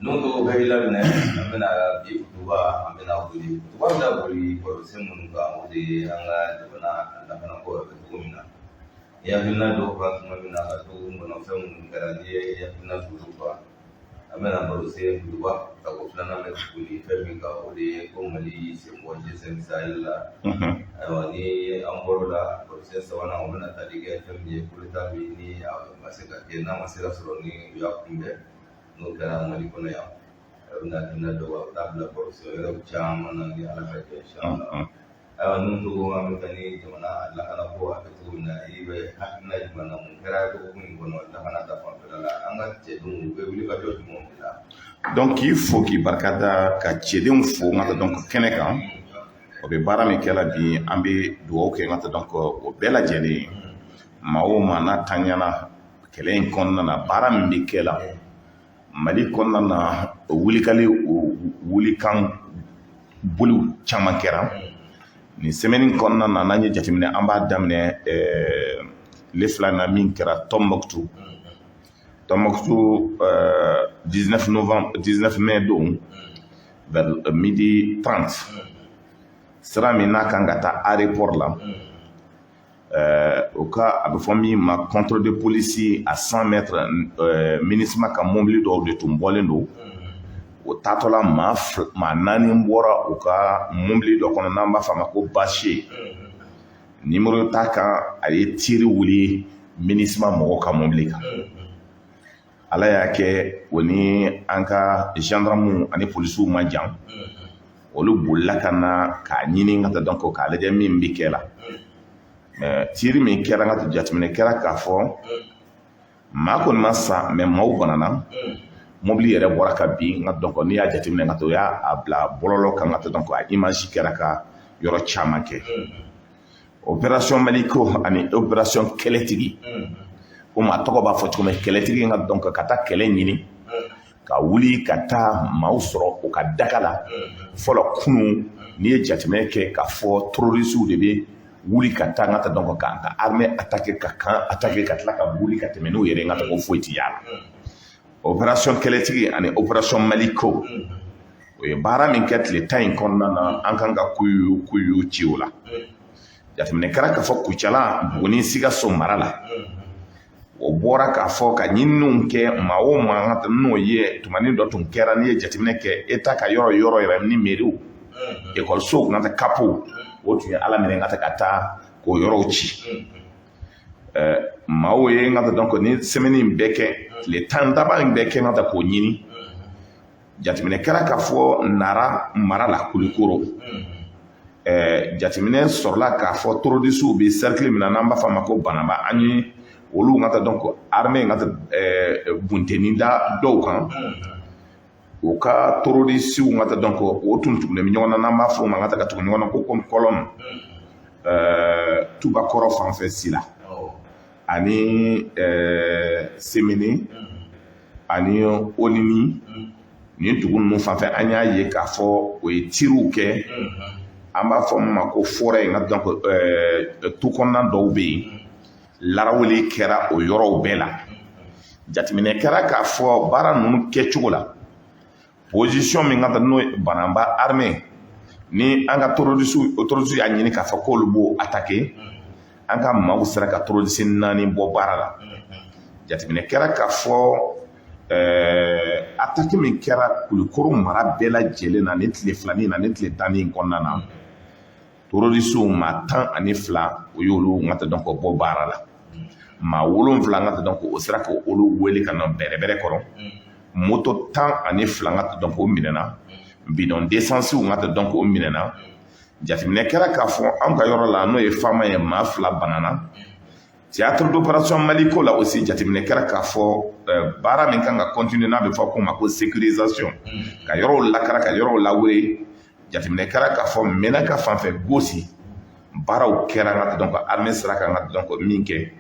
Nuto Gaila, Amena, Tuba, Amena, one that we for Simunga, the Anga, Nakanako, Tumina. Yavina do Pratmina, one of them, Karadia, Yavina Tuba. Amena Borose, Tuba, Takoflana, Femika, or the Comali, Simwages and Sila, Awani, Amborola, Process one of the Tadiga, Femia, Purita, Vini, Masaka, Masila Soloni, Yakumbe. No kana malikona ya na do tabla por so ero chama na ni ala ka inshallah nundu amkani jona la kana ko atu na ibe hakna mana mungara ko mun kono la kana ta fa la anga che dum be wuli ka do mo la donc il faut ki barkata ka chede fo ngata donc keneka o be bara mi kala bi ambe do ke ngata donc o bela jeni mawo mana tanyana kelen konna na bara mi kala Mali kɔnɔna na wulikan bulu caman kɛra ni semaine kɔnɔna na n'an ye jateminɛ an b'a daminɛ le filanan min kɛra Tombouctou 19 mai don vers 12h30 sira min n'a kan ka taa aéroport la au cas a bɛ fɔ min ma contrôle de police à 100 mètres MINUSMA ka mobili dɔw de tun bɔlen don o taatɔla maa 4 bɔra u ka mobili dɔ kɔnɔ n'an b'a fɔ a ma ko bâche numéro t'a kan a ye tiri wuli MINUSMA mɔgɔw ka mobili kan ala y'a kɛ o ni an ka gendarmew ani policiers ma jan olu bolila ka na k'a ɲini ka taa donc k'a lajɛ min bɛ kɛ la tiri min kɛra nga to jateminɛ kɛra k'a fɔ maa kɔni ma sa mais maaw banana mobili yɛrɛ bɔra ka bin nga donc n'i y'a jateminɛ nga to y'a bila bɔlɔlɔ kan nga to donc a image kɛra ka yɔrɔ caman kɛ opération Maliko ani opération kɛlɛtigi o maa tɔgɔ b'a fɔ cogo min kɛlɛtigi nga donc ka taa kɛlɛ ɲini ka wuli ka taa maaw sɔrɔ o ka daga la fɔlɔ kunu n'i ye jateminɛ kɛ k'a fɔ terroristes de bɛ wuli ka taa nga ta donc ka armée attaquer ka kan attaquer ka tila ka wuli ka tɛmɛ n'u yɛrɛ nga ta ko foyi ti y'a la opération kɛlɛtigi ani opération Maliko o ye baara min kɛ tile 10 in kɔnɔna na an kan ka kuyu ci o la jateminɛ kɛra k'a fɔ Kucala Buguni Sikaso mara la o bɔra k'a fɔ ka ɲininiw kɛ maa o maa nga ta n'o ye tumani dɔ tun kɛra n'i ye jateminɛ kɛ État ka yɔrɔ yɛrɛ ni mairie école nga ta capo o tun ye ala minɛ nga ta ka taa k'o yɔrɔw ci maaw ye nga ta donc ni semaine in bɛɛ kɛ tile 10 laban in bɛɛ kɛ nga ta k'o ɲini jateminɛ kɛra k'a fɔ Nara mara la Kulikoro jateminɛ sɔrɔla k'a fɔ terroristes bɛ cercle min na n'an b'a fɔ a ma ko Banaba an ye olu nga ta donc armée nga ta bunteni da dɔw kan o ka terroristes nga ta donc o tun tugulen bɛ ɲɔgɔn na n'an b'a fɔ o ma nga ta ka tugu ɲɔgɔn na ko comme colonne Tubakɔrɔ fanfɛ Sila ani Semeni ani Onini nin dugu ninnu fanfɛ an y'a ye k'a fɔ o ye tiriw kɛ an b'a fɔ min ma ko forêt nga donc tu kɔnɔna dɔw bɛ yen laraweli kɛra o yɔrɔw bɛɛ la jateminɛ kɛra k'a fɔ baara ninnu kɛcogo la position min ka taa n'o Banaba armée ni an ka terroristes y'a ɲini k'a fɔ k'olu b'o attaquer an ka maaw sera ka terroristes 4 bɔ baara la jateminɛ kɛra k'a fɔ attaque min kɛra Kulikoro mara bɛɛ lajɛlen na ni tile 2 na ni tile 10 kɔnɔna na terroristes maa 12 o y'olu nga ta donc bɔ baara la maa 7 nga ta donc o sera k'olu wele ka na bɛrɛbɛrɛ kɔrɔ moto 12 nga ta donc o minɛna bidon d'essence nga ta donc o minɛna jateminɛ kɛra k'a fɔ an ka yɔrɔ la n'o ye Fama ye maa 2 banana théâtre d'opération Maliko la aussi jateminɛ kɛra k'a fɔ baara min kan ka continuer n'a bɛ fɔ ko ma ko sécurisation ka yɔrɔw lakara ka yɔrɔw lawuri jateminɛ kɛra k'a fɔ Menaka fanfɛ Gosi baaraw kɛra nga ta donc armée sera ka nga ta donc min kɛ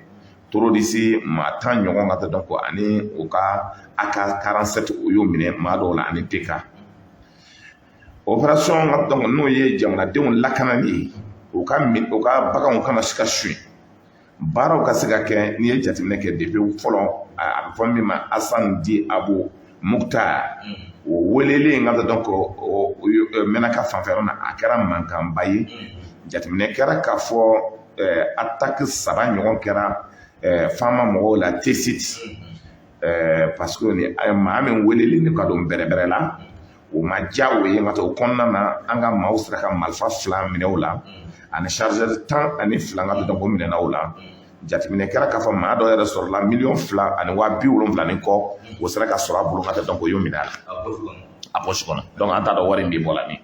terroristes maa 10 ɲɔgɔn nga ta donc ani o ka AK-47 o y'o minɛ maa dɔw la ani TK opération nga donc n'o ye jamanadenw lakanali ye o ka baganw kana se ka suɲɛ baaraw ka se ka kɛ n'i ye jateminɛ kɛ depuis fɔlɔ a bɛ fɔ min ma Assane Di Abo Muktar o weleli nga donc o menaka fanfɛrɛ na a kɛra mankanba ye jateminɛ kɛra k'a fɔ attaque saba ɲɔgɔn kɛra faama mɔgɔw la T-Site parce que ni maa min weleli ni ka don bɛrɛbɛrɛ la o ma diya o ye nga o kɔnɔna na an ka maaw sera ka marifa 2 minɛ o la ani chargeur 12 nga donc o minɛna o la jateminɛ kɛra k'a fɔ maa dɔ yɛrɛ sɔrɔla $2,70,000 ani $70,000 ni kɔ o sera ka sɔrɔ a bolo nga donc o y'o minɛ a poche kɔnɔ donc an t'a dɔn wari min bɔ la min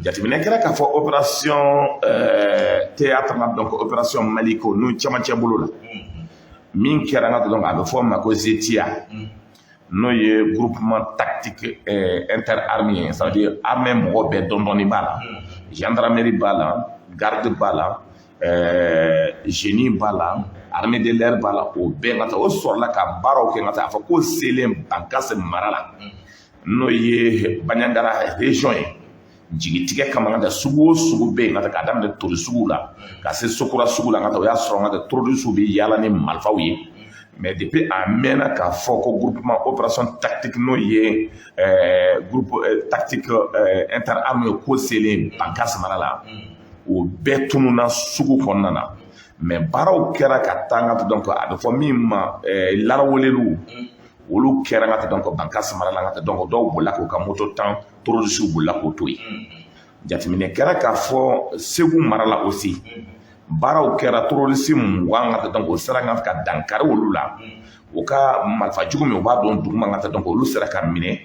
jateminɛ kɛra k'a fɔ opération théâtre la donc opération Maliko n'u cɛmancɛ bolo la min kɛra nga donc a bɛ fɔ ma ko Zetia n'o ye groupement tactique interarmé ça veut dire armée mɔgɔ bɛɛ dɔndɔni b'a la gendarmerie b'a la garde b'a la génie b'a la armée de l'air b'a la o bɛɛ nga o sɔrɔla ka baaraw kɛ nga a fɔ ko selen Bankasi mara la n'o ye Bandiagara région ye jigitigɛ kama nga sugu o sugu bɛ yen nga k'a daminɛ Tori sugu la ka se Sokura sugu la nga o y'a sɔrɔ nga terroristes bɛ yaala ni marifaw ye mais depuis a mɛnna k'a fɔ ko groupement opération tactique n'o ye groupe tactique interarmé ko selen Bankasi mara la o bɛɛ tununa sugu kɔnɔna na mais baaraw kɛra ka taa nga donc a bɛ fɔ min ma laraweleliw olu kɛra nga donc Bankasi mara la nga donc dɔw bolila k'u ka moto tan terroristes bolila k'o to yen jateminɛ kɛra k'a fɔ Segu mara la aussi baaraw kɛra terroristes 20 nga donc o sera nga ka dankari olu la o ka marifa jugu min o b'a dɔn duguma nga donc olu sera ka minɛ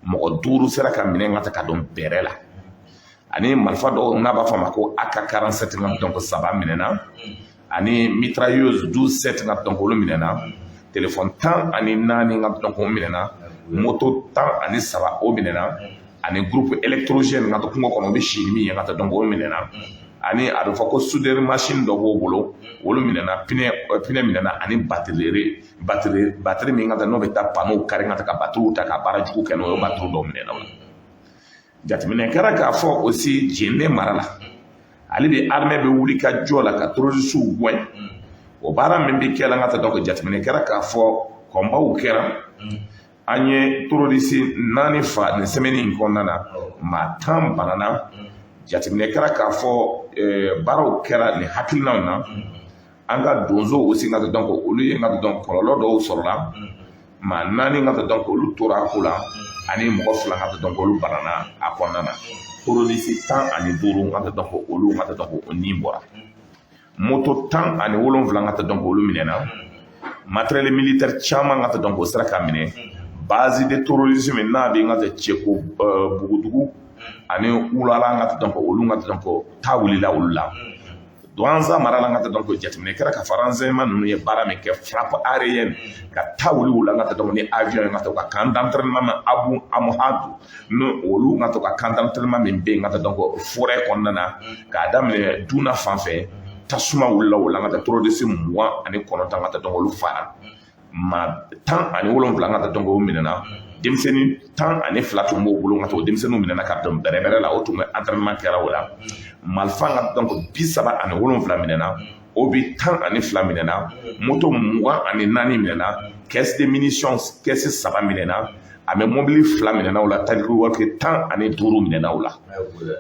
mɔgɔ 5 sera ka minɛ nga ka dɔn bɛrɛ la ani marifa dɔw n'a b'a fɔ ma ko AK-47 nga donc 7 minɛna ani mitrailleuse 12-7 nga donc olu minɛna téléphone 14 nga donc o minɛna moto 13 o minɛna ani groupe électrogène nga donc kungo kɔnɔ o bɛ si min ye nga donc o minɛna ani a bɛ fɔ ko soudeur machine dɔ b'o bolo olu minɛna pinɛ minɛna ani batterie min nga n'o bɛ taa panneau kari nga ka batterie ta ka baara jugu kɛ n'o ye batterie dɔw minɛna o la jateminɛ kɛra k'a fɔ aussi Jɛnɛ mara la ale de armée bɛ wuli ka jɔ la ka terroristes gɛn o baara min bɛ kɛla nga donc jateminɛ kɛra k'a fɔ kɔnbaw kɛra an ye terroristes 4 fa nin semaine in kɔnɔna na maa 10 banana jateminɛ kɛra k'a fɔ baaraw kɛra nin hakilinaw na an ka donsow aussi nga donc olu ye nga donc kɔlɔlɔ dɔw sɔrɔla maa 4 nga donc olu tora a ko la ani mɔgɔ 2 nga donc olu banana a kɔnɔna na terroristes 15 nga donc olu nga donc o ni bɔra moto 17 nga donc olu minɛna matériel militaire caman nga donc o sera ka minɛ base de terrorisme n'a bɛ nga Ceko Bugudugu ani Ulala nga donc olu nga donc ta wulila olu la Douanza mara la nga donc jateminɛ kɛra ka renseignement ninnu ye baara min kɛ frappe aérienne ka ta wuli olu nga donc ni avion nga ka camp d'entraînement na Abu Amhadu no olu nga ka camp d'entraînement min bɛ nga donc forêt kɔnɔna na k'a daminɛ Duna fanfɛ tasuma wulila o la nga terroristes 29 nga donc olu fara ma 17 nga donc o minɛna denmisɛnnin 12 tun b'o bolo nga o denmisɛnninw minɛna ka dɔn bɛrɛbɛrɛ la o tun bɛ entraînement kɛra o la marifa nga donc 37 minɛna o bi 12 minɛna moto 24 minɛna caisse de munitions caisse 7 minɛna a bɛ mobili 2 minɛna o la taliku waati 15 minɛna o la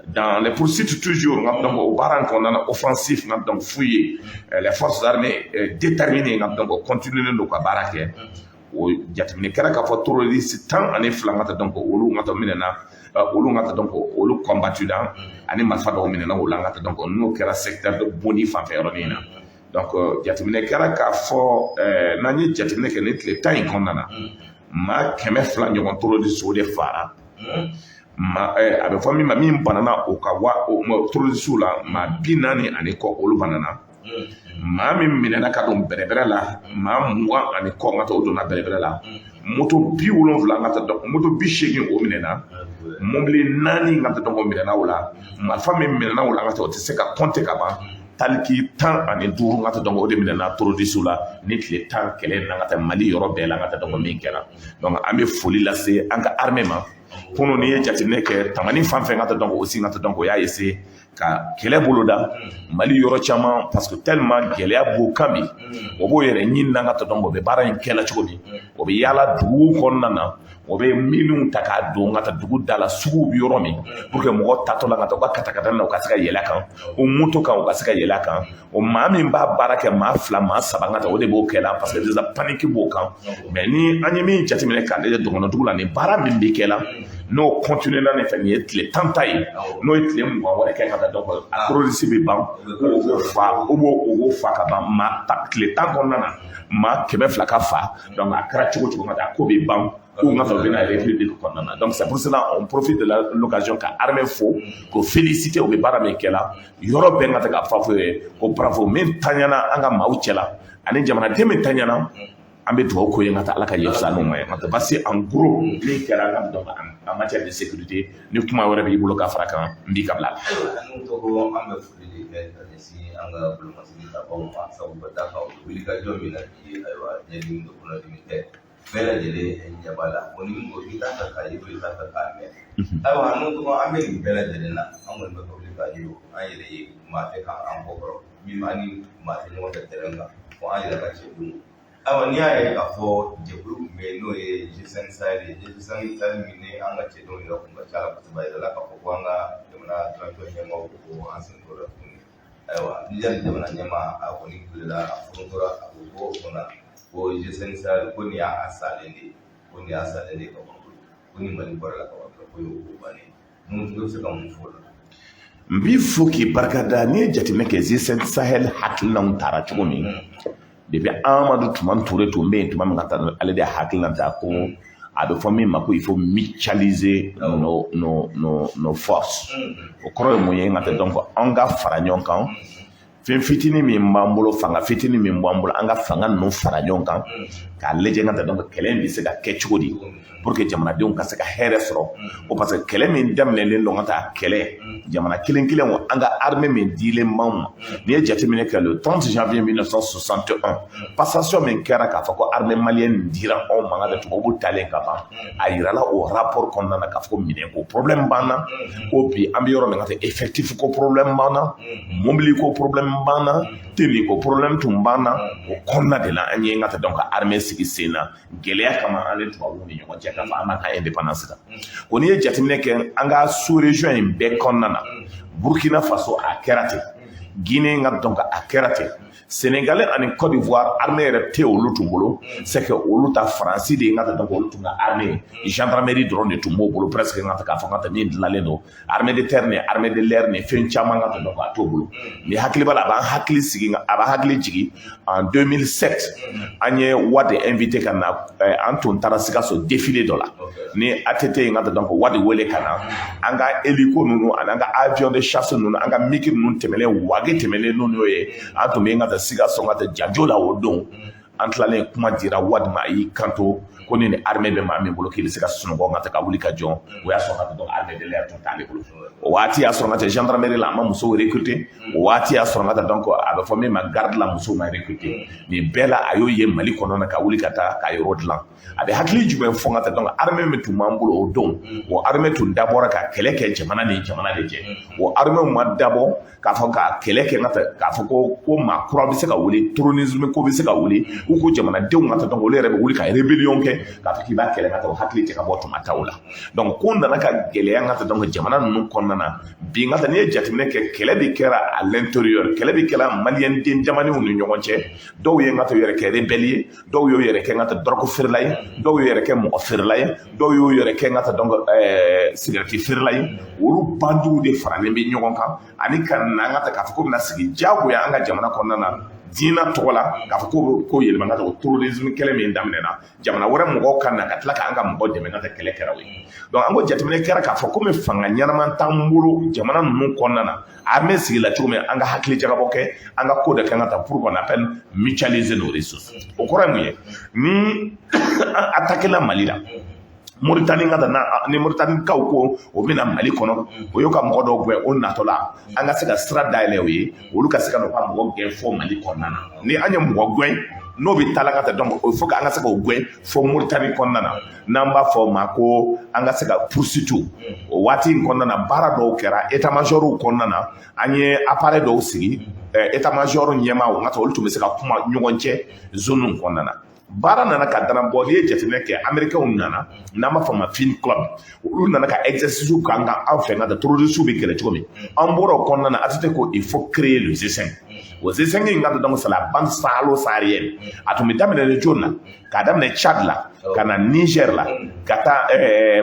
dans les poursuites toujours nga donc o baara in kɔnɔna na offensif nga donc fu ye les forces armées déterminées nga donc continuer do ka baara kɛ o jateminɛ kɛra k'a fɔ terroristes 12 nga donc olu nga minɛna olu nga donc olu combattu la ani marifa dɔw minɛna o la nga donc n'o kɛra secteur de Boni fanfɛ yɔrɔnin na donc jateminɛ kɛra k'a fɔ n'an ye jateminɛ kɛ ni tile 10 in kɔnɔna na maa 200 ɲɔgɔn terroristes o de fara a bɛ fɔ min ma min banana o ka terroristes la maa 40 ani kɔ olu banana maa min minɛna ka don bɛrɛbɛrɛ la maa 20 ani kɔ nga o donna bɛrɛbɛrɛ la moto 70 nga donc moto 80 o minɛna mobili 4 nga donc o minɛna o la marifa min minɛna o la nga o tɛ se ka compter ka ban taliki 15 nga donc o de minɛna terroristes la ni tile 10 kɛlɛ na nga Mali yɔrɔ bɛɛ la nga donc min kɛra donc an bɛ foli lase an ka armée ma kunun ni ye jateminɛ kɛ tamani fan fɛn nga donc aussi nga donc o y'a essayer ka kɛlɛ boloda Mali yɔrɔ caman parce que tellement gɛlɛya b'o kan bi o b'o yɛrɛ ɲini na ka tɔn o bɛ baara in kɛla cogo min o bɛ yaala dugu kɔnɔna na o bɛ minnu ta k'a don ka taa dugu da la suguw bi yɔrɔ min pour que mɔgɔ tatɔ la ka taa u ka katakata na u ka se ka yɛlɛ kan o moto kan u ka se ka yɛlɛ kan o maa min b'a baara kɛ maa 2 maa 3 ka taa o de b'o kɛla parce que déjà panique b'o kan mais ni an ye min jateminɛ k'a lajɛ dɔgɔnɔdugu la ni baara min bɛ kɛla n'o continue na nin fɛ nin ye tile 10 ta ye n'o ye tile 20 wɛrɛ kɛ ka taa dɔn a terroriste bɛ ban o b'o fa ka ban maa tile 10 kɔnɔna na maa 200 ka fa donc a kɛra cogo cogo ka taa ko bɛ ban ou on a fait une république. Donc c'est pour cela on profite de l'occasion qu'à armée faux, qu'on félicite au Bébara Mekela, Yoro Bengataka Fafoué, au bravo, même Tanyana, Anga Mauchela, Anne Jamana, Deme Tanyana, Ambeto Koyangata Alaka Yosano, passé en gros, les Kerala en matière de sécurité, nous pouvons avoir des boulots fracan, Mbikabla. Bela jele njabala oni ngo kita ka yibo kita ka me tawa hanu to ameli bela jele na amon be ko ka yibo ayele ma te ka an bokoro mi mani ma te no da terenga ko ayele ka che dum tawa ni ay ka fo je group me no e je san sale mi ne an ga che do yo ko chala ko ba da ka ko wanga de na tranto nyama ko ansin ko da aywa ni jan de na nyama a ko ni kula a furura a ko na ko je san sare ko ni a asale ne ka ko ni mali bora la ko yo ko bane mun to se ka mun fo mbi foki barkada ni jatimne ke zisen sahel haklan tara cogo min depuis Amadou Toumane Touré to mbe tuma ngata ale de haklan ta ko a be fo min ma ko il faut mutualiser nos forces o koro mo ye ngata donc on ga fara ñon kan fen fitini min mbambolo fanga fitini min mbambolo anga fanga no fara ñon kan ka leje ngata donc kelen bi se ka ke cogo di pour que jamanadenw ka se ka hɛrɛ sɔrɔ o parce que kɛlɛ min daminɛlen don ka taa kɛlɛ jamana kelen kelen o an ka armée min dilen b'anw ma n'i ye jateminɛ kɛ le 30 janvier 1961 passation min kɛra k'a fɔ ko armée malienne dira anw ma ka tubabu talen ka ban a yirala o rapport kɔnɔna na k'a fɔ ko minɛnko problème b'an na ko bi an bɛ yɔrɔ min ka taa effectif ko problème b'an na mobili ko problème b'an na tenue ko problème tun b'an na o kɔnɔna de la an ye ka taa donc armée sigi sen na gɛlɛya kama an ni tubabuw ni ɲɔgɔn cɛ ka fɔ an ma ka indépendance ta ko n'i ye jateminɛ kɛ an ka sous région in bɛɛ kɔnɔna na Burkina Faso a kɛra ten Guinée ka donc a kɛra ten Sénégalais ani Côte d'Ivoire armée yɛrɛ tɛ olu tun bolo c'est que olu ta Faransi de ka donc olu tun ka armée gendarmerie dɔrɔn de tun b'o bolo presque ka k'a fɔ ka taa min dilanlen don armée de terre ni armée de l'air ni fɛn caman ka donc a t'o bolo ni hakili b'a la a b'an hakili sigi a b'a hakili jigi en 2007 an ye Wade invité ka na an tun taara Sikaso défilé dɔ la ni ATT in ka donc Wade wele ka na an ka hélico ninnu ani an ka avion de chasse ninnu an ka miki ninnu tɛmɛlen wage tɛmɛlen n'o ye an tun bɛ ka taa Sikaso ka taa Janjo la o don an tilalen kuma dira Wade ma a y'i kanto ko ni armée bɛ maa min bolo k'i bɛ se ka sunɔgɔ ka taa ka wuli ka jɔn o y'a sɔrɔ ka taa donc armée de l'air tun t'ale bolo o waati y'a sɔrɔ ka taa gendarmerie la an ma musow recruter o waati y'a sɔrɔ ka taa donc a bɛ fɔ min ma garde la musow ma recruter nin bɛɛ la a y'o ye Mali kɔnɔna ka wuli ka taa ka yɔrɔ dilan a bɛ hakili jumɛn fɔ ka taa donc armée min tun b'an bolo o don o armée tun dabɔra ka kɛlɛ kɛ jamana ni jamana de cɛ o armée ma dabɔ k'a fɔ ka kɛlɛ kɛ ka taa k'a fɔ ko maa kura bɛ se ka wuli terrorisme ko bɛ se ka wuli u ko jamanadenw ka taa donc olu yɛrɛ bɛ wuli ka rébellion kɛ k'a fɔ k'i b'a kɛlɛ ka taa o hakili tɛ ka bɔ tuma taw la donc ko nana ka gɛlɛya ka taa donc jamana ninnu kɔnɔna na bi ka taa n'i ye jateminɛ kɛ kɛlɛ de kɛra à l'intérieur kɛlɛ de kɛra maliyɛn den jamaniw ni ɲɔgɔn cɛ dɔw ye ka taa yɛrɛ kɛ rebelle ye dɔw y'o yɛrɛ kɛ ka taa drogue feerela ye dɔw y'o yɛrɛ kɛ mɔgɔ feerela ye dɔw y'o yɛrɛ kɛ ka taa donc cigarette feerela ye olu bandiw de faralen bɛ ɲɔgɔn kan ani ka na ka taa k'a fɔ ko bɛna sigi diyagoya an ka jamana kɔnɔna na diinɛ tɔgɔ la k'a fɔ ko yɛlɛma ka taa o terrorisme kɛlɛ min daminɛna jamana wɛrɛ mɔgɔw ka na ka tila k'an ka mɔgɔ dɛmɛ ka taa kɛlɛ kɛra o ye donc an ko jateminɛ kɛra k'a fɔ komi fanga ɲɛnama t'an bolo jamana ninnu kɔnɔna na armée sigila cogo min an ka hakili jagabɔ kɛ an ka ko de kan ka taa pour qu'on appelle mutualiser nos ressources o kɔrɔ ye mun ye ni attaquera Mali la Mauritanie ka taa ni Mauritanie kaw ko o bɛna Mali kɔnɔ o y'o ka mɔgɔ dɔw gɛn o natɔ la an ka se ka sira dayɛlɛ o ye olu ka se ka n'u ka mɔgɔ gɛn fɔ Mali kɔnɔna na ni an ye mɔgɔ gɛn n'o bɛ taa la ka taa donc il faut que an ka se k'o gɛn fo Mauritanie kɔnɔna na n'an b'a fɔ o ma ko an ka se ka poursuite o waati in kɔnɔna na baara dɔw kɛra état major kɔnɔna na an ye appareil dɔw sigi état major ɲɛmaa n ka olu tun bɛ se ka kuma ɲɔgɔn cɛ zone kɔnɔna na baara nana ka dana bɔ n'i ye jateminɛ kɛ américains nana n'an b'a fɔ o ma film club olu nana ka exercice k'an kan an fɛ nka de terroristes bɛ kɛlɛ cogo min an bɔra o kɔnɔna na ATT ko il faut créer le G5 o G5 in ka donc c'est la bande sahalo-saharienne a tun bɛ daminɛ ni jɔn na k'a daminɛ Tchad la ka na Niger la ka taa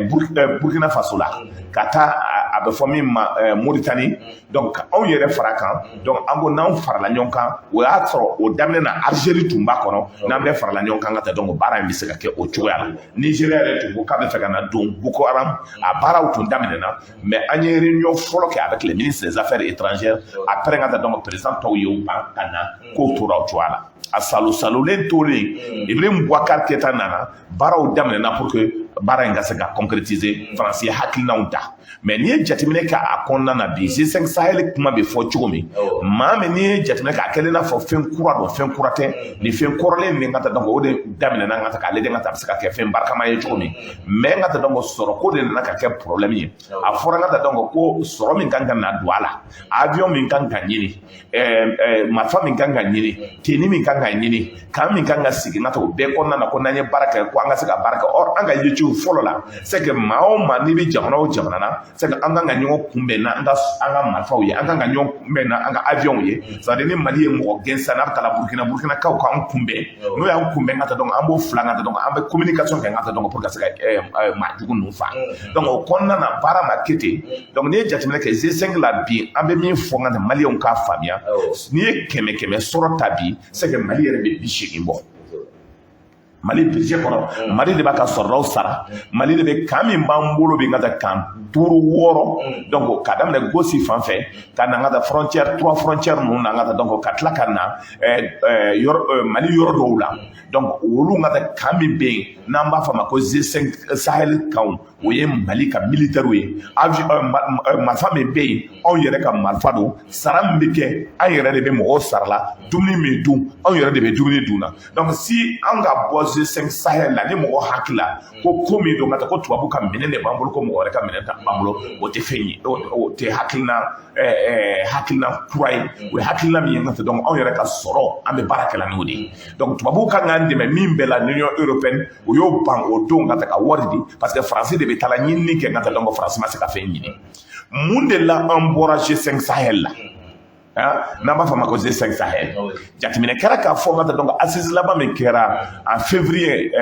Burkina Faso la ka taa a bɛ fɔ min ma Mauritanie donc anw yɛrɛ fara kan donc an ko n'anw farala ɲɔgɔn kan o y'a sɔrɔ o daminɛ na Algérie tun b'a kɔnɔ n'an bɛɛ farala ɲɔgɔn kan ka taa donc baara in bɛ se ka kɛ o cogoya la Nigeria yɛrɛ tun ko k'a bɛ fɛ ka na don Boko Haram a baaraw tun daminɛna mais an ye réunion fɔlɔ kɛ avec les ministres des affaires étrangères après ka taa donc président tɔw ye o ban ka na k'o tora o cogoya la a salolen tolen Ibrahim Boubacar Keïta nana baaraw daminɛna pour que baara in ka se ka concrétiser faransi ye hakilinaw ta mais n'i ye jateminɛ kɛ a kɔnɔna na bi G5 Sahel kuma bɛ fɔ cogo min maa min n'i ye jateminɛ kɛ a kɛlen n'a fɔ fɛn kura don fɛn kura tɛ nin fɛn kɔrɔlen min ka taa donc o de daminɛna n ka taa k'ale de ka taa a bɛ se ka kɛ fɛn barikama ye cogo min mais n ka taa donc sɔrɔ ko de nana ka kɛ problème ye a fɔra n ka taa donc ko sɔrɔ min kan ka na don a la avion min kan ka ɲini marifa min kan ka ɲini tenue min kan ka ɲini kan min kan ka sigi n ka taa o bɛɛ kɔnɔna na ko n'an ye baara kɛ ko an ka se ka baara kɛ or an ka yecogo fɔlɔ la c'est que maa o maa n'i bɛ jamana o jamana na c'est que an kan ka ɲɔgɔn kunbɛn n'an ka marifaw ye an kan ka ɲɔgɔn kunbɛn n'an ka avion ye c'est à dire ni Mali ye mɔgɔ gɛn sisan n'a bɛ taa Burkinakaw k'an kunbɛn n'o y'an kunbɛn ka taa donc an b'o fila ka taa donc an bɛ communication kɛ ka taa donc pour que ka se ka maa jugu ninnu faga donc o kɔnɔna na baara ma kɛ ten donc n'i ye jateminɛ kɛ G5 la bi an bɛ min fɔ n ka Maliyɛnw k'a faamuya n'i ye 100 sɔrɔ ta bi c'est que Mali yɛrɛ bɛ 80 bɔ. Mali budget kɔnɔ Mali de b'a ka sɔrɔdaw sara Mali de bɛ kan min b'an bolo bi n ka taa kan 5 6 donc ka daminɛ Gossi fan fɛ ka na n ka taa frontière 3 frontières ninnu na n ka taa donc ka tila ka na Mali yɔrɔ dɔw la donc olu n ka taa kan min bɛ yen n'an b'a fɔ a ma ko G5 Sahel kanw o ye Mali ka militaires ye marifa min bɛ yen anw yɛrɛ ka marifa don sara min bɛ kɛ an yɛrɛ de bɛ mɔgɔw sara la dumuni min dun anw yɛrɛ de bɛ dumuni dun na donc si an ka bɔ G5 Sahel la ni mɔgɔ hakili la ko min don ka taa ko tubabu ka minɛn de b'an bolo ko mɔgɔ wɛrɛ ka minɛn t'an bolo o tɛ fɛn ye o tɛ hakilina kura ye o ye hakilina min ye n'o tɛ donc anw yɛrɛ ka sɔrɔ an bɛ baara kɛ la n'o de ye donc tubabuw kan k'an dɛmɛ min bɛɛ la l'Union européenne o y'o ban o don ka taa ka wari di parce que Faransi de bɛ taa la ɲinini kɛ ka taa donc Faransi ma se ka fɛn ɲini mun de la an bɔra G5 Sahel la. N'an b'a fɔ a ma ko G5 Sahel jateminɛ kɛra k'a fɔ n ka taa donc assise laban min kɛra en février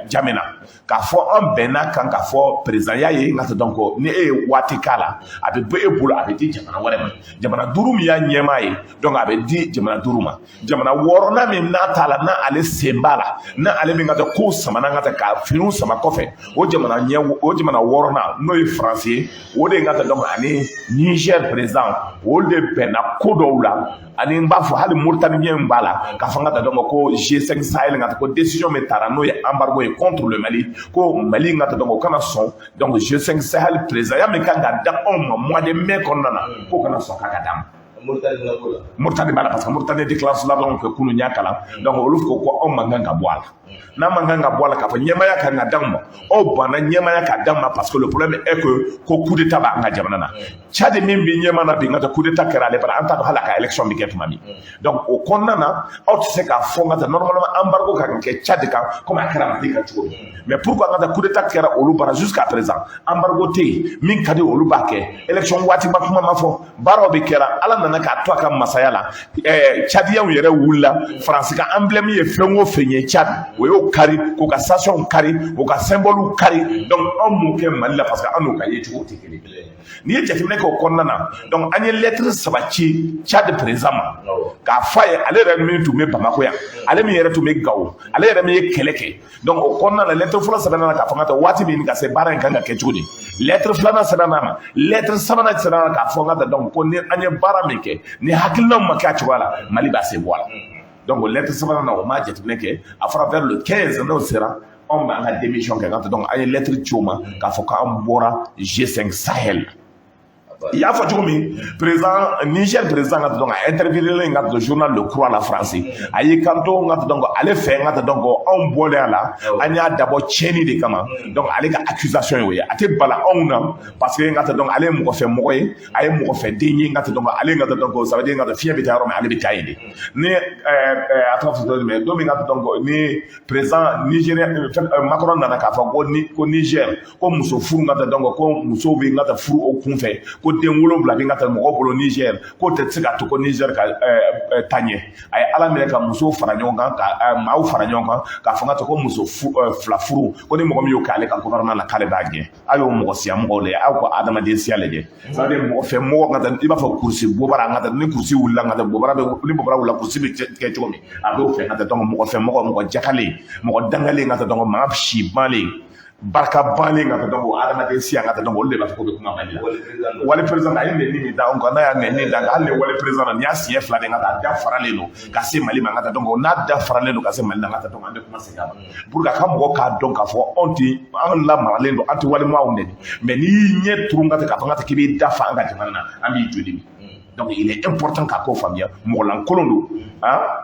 Jamena k'a fɔ an bɛnna kan k'a fɔ président y'a ye n ka taa donc ni e ye waati k'a la a bɛ bɔ e bolo a bɛ di jamana wɛrɛ ma jamana 5 min y'a ɲɛmaa ye donc a bɛ di jamana 5 ma jamana 6nan min n'a t'a la n'ale sen b'a la n'ale min ka taa kow sama n ka taa ka finiw sama kɔfɛ o jamana 6nan n'o ye Faransi ye o de ka taa donc ani Niger président o de bɛnna ko dɔw la ani n b'a fɔ hali Mauritanie b'a la k'a fɔ n ka taa donc ko G5 Sahel ka taa ko décision min taara n'o ye embargo ye contre le Mali ko Mali ka taa donc o kana sɔn donc G5 Sahel président ya min kan ka da anw ma mois de mai kɔnɔna na k'o kana sɔn k'a ka d'a ma. Mauritanie b'a la parce que Mauritanie déclaration laban kɛ kunun y'a kalan donc olu ko anw man kan ka bɔ a la n'a man kan ka bɔ a la k'a fɔ ɲɛmaya kan ka d'anw ma aw banna ɲɛmaya ka d'anw ma parce que le problème est que ko coup d'état b'an ka jamana na Tchad min bi ɲɛma na bi n ka taa coup d'état kɛra ale bara an t'a dɔn hali a ka élection bɛ kɛ tuma min donc o kɔnɔna na aw tɛ se k'a fɔ n ka taa normalement embargo ka kan kɛ Tchad kan comme a kɛra Mali kan cogo min mais pourquoi n ka taa coup d'état kɛra olu bara jusqu'à présent embargo tɛ yen min ka di olu b'a kɛ élection waati ma kuma ma fɔ baaraw bɛ kɛra ala nana k'a to a ka masaya la Tchadiens yɛrɛ wulila Faransi ka emblème ye fɛn o fɛn ye Tchad o y'o kari k'u ka station kari k'u ka symbole kari donc anw m'o kɛ Mali la parce que an n'o ka yecogo tɛ kelen n'i ye jateminɛ kɛ o kɔnɔna na donc an ye lettre 3 ci Tchad président ma k'a fɔ a ye ale yɛrɛ min tun bɛ Bamako yan ale min yɛrɛ tun bɛ Gao ale yɛrɛ min ye kɛlɛ kɛ donc o kɔnɔna na lettre fɔlɔ sɛbɛnna na k'a fɔ n ka taa waati min ka se baara in kan ka kɛ cogo di lettre filanan sɛbɛnna ma lettre sabanan sɛbɛnna na k'a fɔ n ka taa donc ko ni an ye baara min kɛ ni hakilinaw ma kɛ a cogoya la Mali b'a sen bɔ a la donc lettre sabanan na o m'a jateminɛ kɛ a fɔra vers le 15 n'o sera anw b'an ka démission kɛ n ka taa donc an ye lettre ci o ma k'a fɔ k'an bɔra G5 Sahel il y a fɔ cogo min président Niger président ŋa donc a intervenir ŋa donc journal Le Croix la français a y'i kanto ŋa donc ale fɛ ŋa donc anw bɔlen a la an y'a dabɔ tiɲɛni de kama donc ale ka accusation y'o ye a tɛ bala anw na parce que ŋa donc ale ye mɔgɔ fɛ mɔgɔ ye a ye mɔgɔ fɛ den ye ŋa donc ale ŋa donc ça veut dire ŋa fiɲɛ bɛ taa yɔrɔ min ale bɛ taa yen de ni a tɔgɔ fɔ cogo min don min ŋa donc ni président nigérien Macron nana k'a fɔ ko Niger ko muso furu ŋa donc ko muso bɛ ŋa furu o kunfɛ ko den 7 bɛ ŋa mɔgɔ bolo Niger k'o tɛ se ka to ko Niger ka taa ɲɛ a ye Ala minɛ ka muso fara ɲɔgɔn kan ka maaw fara ɲɔgɔn kan k'a fɔ ŋa to ko muso fila furu ko ni mɔgɔ min y'o kɛ ale ka gouvernement la k'ale b'a gɛn a y'o mɔgɔ siya mɔgɔw lajɛ aw ka adamaden siya lajɛ c'est à dire mɔgɔ fɛ mɔgɔ ŋa i b'a fɔ kurusi bobara ŋa ni kurusi wulila ŋa bobara bɛ ni bobara wulila kurusi bɛ kɛ cogo min a b'o fɛ ŋa donc mɔgɔ fɛ mɔgɔ jakalen mɔgɔ dangalen ŋa donc maa si banlen barka banlen ŋa donc adamaden siya ŋa donc olu de b'a fɔ ko bɛ kuma Mali la wale président a ye nɛni min da anw kan n'a y'a nɛni da hali ni wale président na nin y'a siɲɛ 2 de ŋa a da faralen don ka se Mali ma ŋa donc n'a da faralen don ka se Mali la ŋa donc an bɛ kuma segin a ma pour que a ka mɔgɔw k'a dɔn k'a fɔ anw tɛ an lamaralen don an tɛ waleɲumanw nɛni mais n'i y'i ɲɛ turu ŋa k'a fɔ ŋa k'i b'i da fa an ka jamana na an b'i joli min donc il est important k'a ko faamuya mɔgɔlankolon don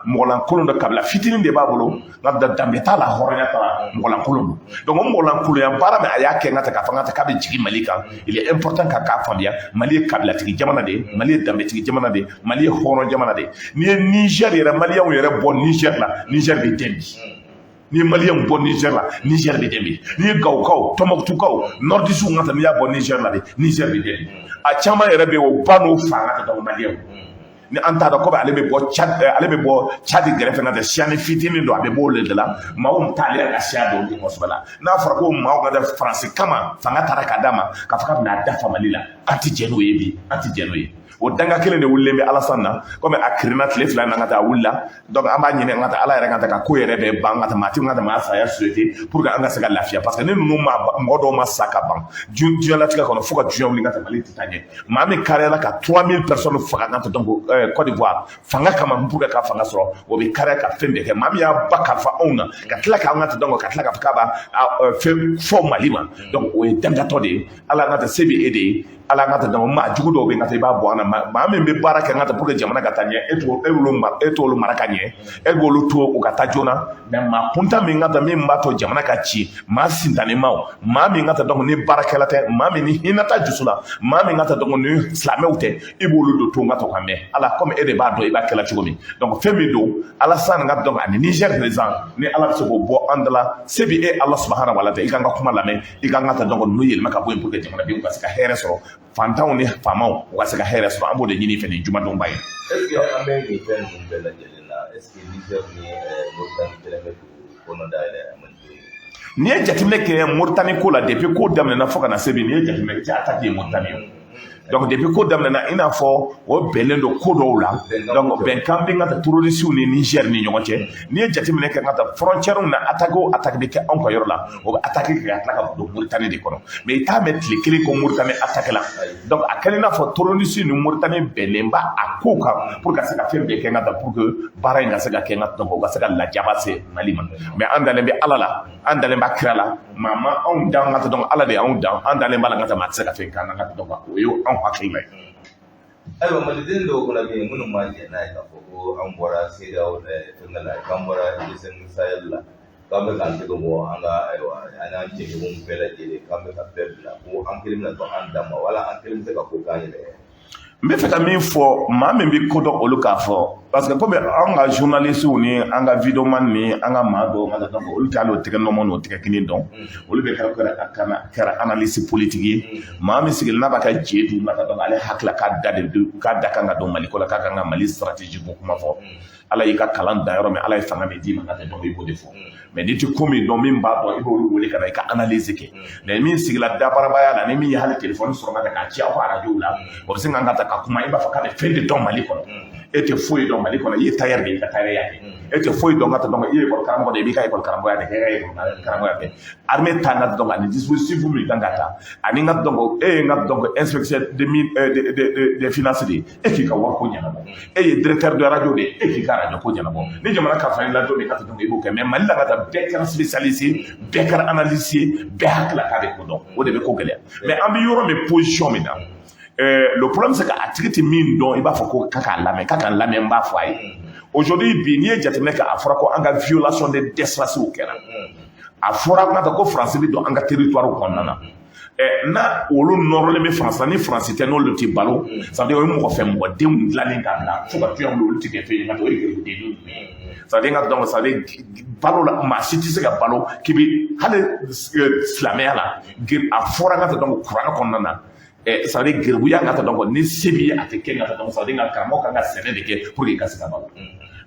mɔgɔlankolon don kabila fitinin de b'a bolo nka danbe t'a la hɔrɔnya t'a la mɔgɔlankolon don donc o mɔgɔlankolonya baara min a y'a kɛ ŋa k'a fɔ ŋa k'a bɛ jigin Mali kan il est important k'a faamuya Mali ye kabilatigi jamana de ye Mali ye danbetigi jamana de ye Mali ye hɔrɔn jamana de ye n'i ye Niger yɛrɛ maliyɛnw yɛrɛ bɔ Niger la Niger bɛ den bi ni maliyɛnw bɔ Niger la Niger bɛ den bi n'i ye Gawukaw Tɔnbɔkutukaw nordistes ŋa n'i y'a bɔ Niger la de Niger bɛ den bi a caman yɛrɛ bɛ yen o ba n'o fa ŋa donc maliyɛnw ni an t'a dɔn ko ale bɛ bɔ Tchad gɛrɛfɛ ŋa siyani fitinin don a bɛ bɔ o de la maaw t'ale yɛrɛ ka siya dɔn de kosɛbɛ la n'a fɔra ko maaw ka Faransi kama fanga taara k'a d'a ma k'a fɔ k'a bɛna dafa Mali la an tɛ jɛn n'o ye bi an tɛ jɛn n'o ye o danga kelen de wulilen bɛ Alassane na komi a kirinna tile 2 in na ŋa taa a wulila donc an b'a ɲini ŋa taa Ala yɛrɛ ŋa taa ka ko yɛrɛ bɛ ban ŋa taa maa ti ŋa taa maa saya souhaiter pour que an ka se ka lafiya parce que ni ninnu mɔgɔ dɔw ma sa ka ban diɲɛlatigɛ kɔnɔ fo ka diɲɛ wuli ŋa taa Mali tɛ taa ɲɛ maa min kariya ka 3000 personnes faga ŋa taa donc Côte d'Ivoire fanga kama pour que ka fanga sɔrɔ o bɛ kariya ka fɛn bɛɛ kɛ maa min y'a ba kalifa anw na ka tila k'an ŋa taa donc ka tila k'a fɔ k'a b'a fɛn fɔ Mali ma donc o ye dangatɔ de ye Ala ŋa taa se bɛ e de ye Ala ŋa taa donc maa jugu dɔw bɛ ŋa taa i b'a bɔ an na maa min bɛ baara kɛ ŋa taa pour que jamana ka taa ɲɛ e t'olu mara ka ɲɛ e b'olu to o ka taa joona mais maa kuntan min ŋa taa min b'a to jamana ka ci maa sintannimaw maa min ŋa taa donc ni baarakɛla tɛ maa min ni hinɛ t'a dusu la maa min ŋa taa donc ni silamɛw tɛ i b'olu don to ŋa to ka mɛn Ala comme e de b'a dɔn i b'a kɛla cogo min donc fɛn min don Alassane ŋa donc ani Niger président ni Ala bɛ se k'o bɔ an da la se bɛ e Ala subahana wa taala i kan ka kuma lamɛn i kan ka taa donc n'u yɛlɛma ka bɔ yen pour que jamanadenw ka se ka hɛrɛ sɔrɔ fantanw ni faamaw u ka se ka hɛrɛ sɔrɔ an b'o de ɲini fɛ nin jumadonba ye. Est-ce que an bɛ nin fɛn ninnu bɛɛ lajɛlen na est-ce que Niger ni Mauritanie kɛlen bɛ k'o kɔnɔ dayɛlɛ Mali? N'i ye jateminɛ kɛ Mauritanie ko la depuis ko daminɛna fo ka na se bi n'i ye jateminɛ kɛ cɛ attaque ye Mauritanie ye. Donc depuis ko daminɛna i n'a fɔ o bɛnnen don ko dɔw la donc bɛnkan bɛ ŋa taa terroristes ni Niger ni ɲɔgɔn cɛ n'i ye jateminɛ kɛ ŋa taa frontières na attaque o attaque bɛ kɛ anw ka yɔrɔ la o bɛ attaque kɛ ka tila ka don Mauritanie de kɔnɔ mais i t'a mɛn tile kelen ko Mauritanie attaque la donc a kɛlen n'a fɔ terroristes ni Mauritanie bɛnnen ba a ko kan pour ka se ka fɛn bɛɛ kɛ ŋa taa pour que baara in ka se ka kɛ ŋa donc o ka se ka lajaba se Mali ma mais an dalen bɛ Ala la an dalen b'a kira la maa ma anw dan ŋa taa donc Ala de y'anw dan an dalen b'a la ŋa taa maa tɛ se ka fɛn k'an na ŋa taa donc o ye anw hakilina ye. Ayiwa maliden dɔw fana bɛ yen minnu ma jɛ n'a ye k'a fɔ ko an bɔra CEDEAO fɛngɛ la k'an bɔra GCM Sahel la k'an bɛ k'an tɛgɛ bɔ an ka ayiwa an n'an jɛɲɔgɔnw bɛɛ lajɛlen k'an bɛ ka bɛɛ bila ko an kelen bɛna to an dan ma wala an kelen bɛ se ka ko k'an yɛrɛ ye. N bɛ fɛ ka min fɔ maa min bɛ ko dɔn olu k'a fɔ parce que komi an ka journalistes ni an ka videoman ni an ka maa dɔw ka taa olu tɛ hali o tɛgɛ nɔmɔ n'o tɛgɛ kelen dɔn olu bɛ kɛra analyse politique ye maa min sigilen n'a b'a ka jɛ dun na ka dɔn ale hakili k'a da kan ka don Mali ko la k'a kan ka Mali stratégie ko kuma fɔ Ala y'i ka kalan da yɔrɔ min Ala ye fanga min d'i ma ka tɛ dɔn i b'o de fɔ mais n'i tɛ ko min dɔn min b'a dɔn i b'olu wele ka na i ka analyse kɛ mais min sigila dabarabaya la ni min ye hali téléphone sɔrɔ k'a ci aw ka radio la o bɛ se ka ta ka kuma i b'a fɔ k'a bɛ fɛn de dɔn Mali kɔnɔ e tɛ foyi dɔn Mali kɔnɔ i ye tailleur de ye i ka tailleur kɛ e tɛ foyi dɔn ka tɛ dɔn i ye école karamɔgɔ de ye i b'i ka école karamɔgɔya de kɛ e ka école karamɔgɔya kɛ armée ta ŋa dɔn ani dispositif min kan ka ta ani ŋa dɔn e ye ŋa dɔn inspecteur des finances de ye e k'i ka wariko ɲɛnabɔ e ye directeur de radio de ye e k'i ka radio ko ɲɛnabɔ ni jamana ka fɛn la don min ka tɛ dɔn i b'o kɛ mais Mali la ka taa bɛɛ kɛra spécialisé bɛɛ kɛra analyse bɛɛ hakili k'a bɛ ko dɔn o de bɛ ko gɛlɛya mais an bɛ yɔrɔ min position min na le problème c'est qu'à tigi min dɔn i b'a fɔ ko k'a k'a lamɛn n b'a fɔ a ye aujourd'hui bi n'i ye jateminɛ kɛ a fɔra ko an ka violation des desplaces kɛra a fɔra n'a ta ko France bɛ don an ka territoire kɔnɔna na na olu nɔrɔlen bɛ France la ni France tɛ n'olu tɛ balo ça veut dire o ye mɔgɔ fɛ mɔgɔ denw dilanlen k'a bila fo ka tuyɛn olu tɛ kɛ fɛn ye nka o ye denw ça veut dire nka donc ça veut dire balo la maa si tɛ se ka balo k'i bɛ hali silamɛya la a fɔra nka ta donc kuranɛ kɔnɔna na ça veut dire gɛrɛbuya nka ta donc ni se b'i ye a tɛ kɛ nka ta donc ça veut dire nka karamɔgɔ kan ka sɛnɛ de kɛ pour que i ka se ka balo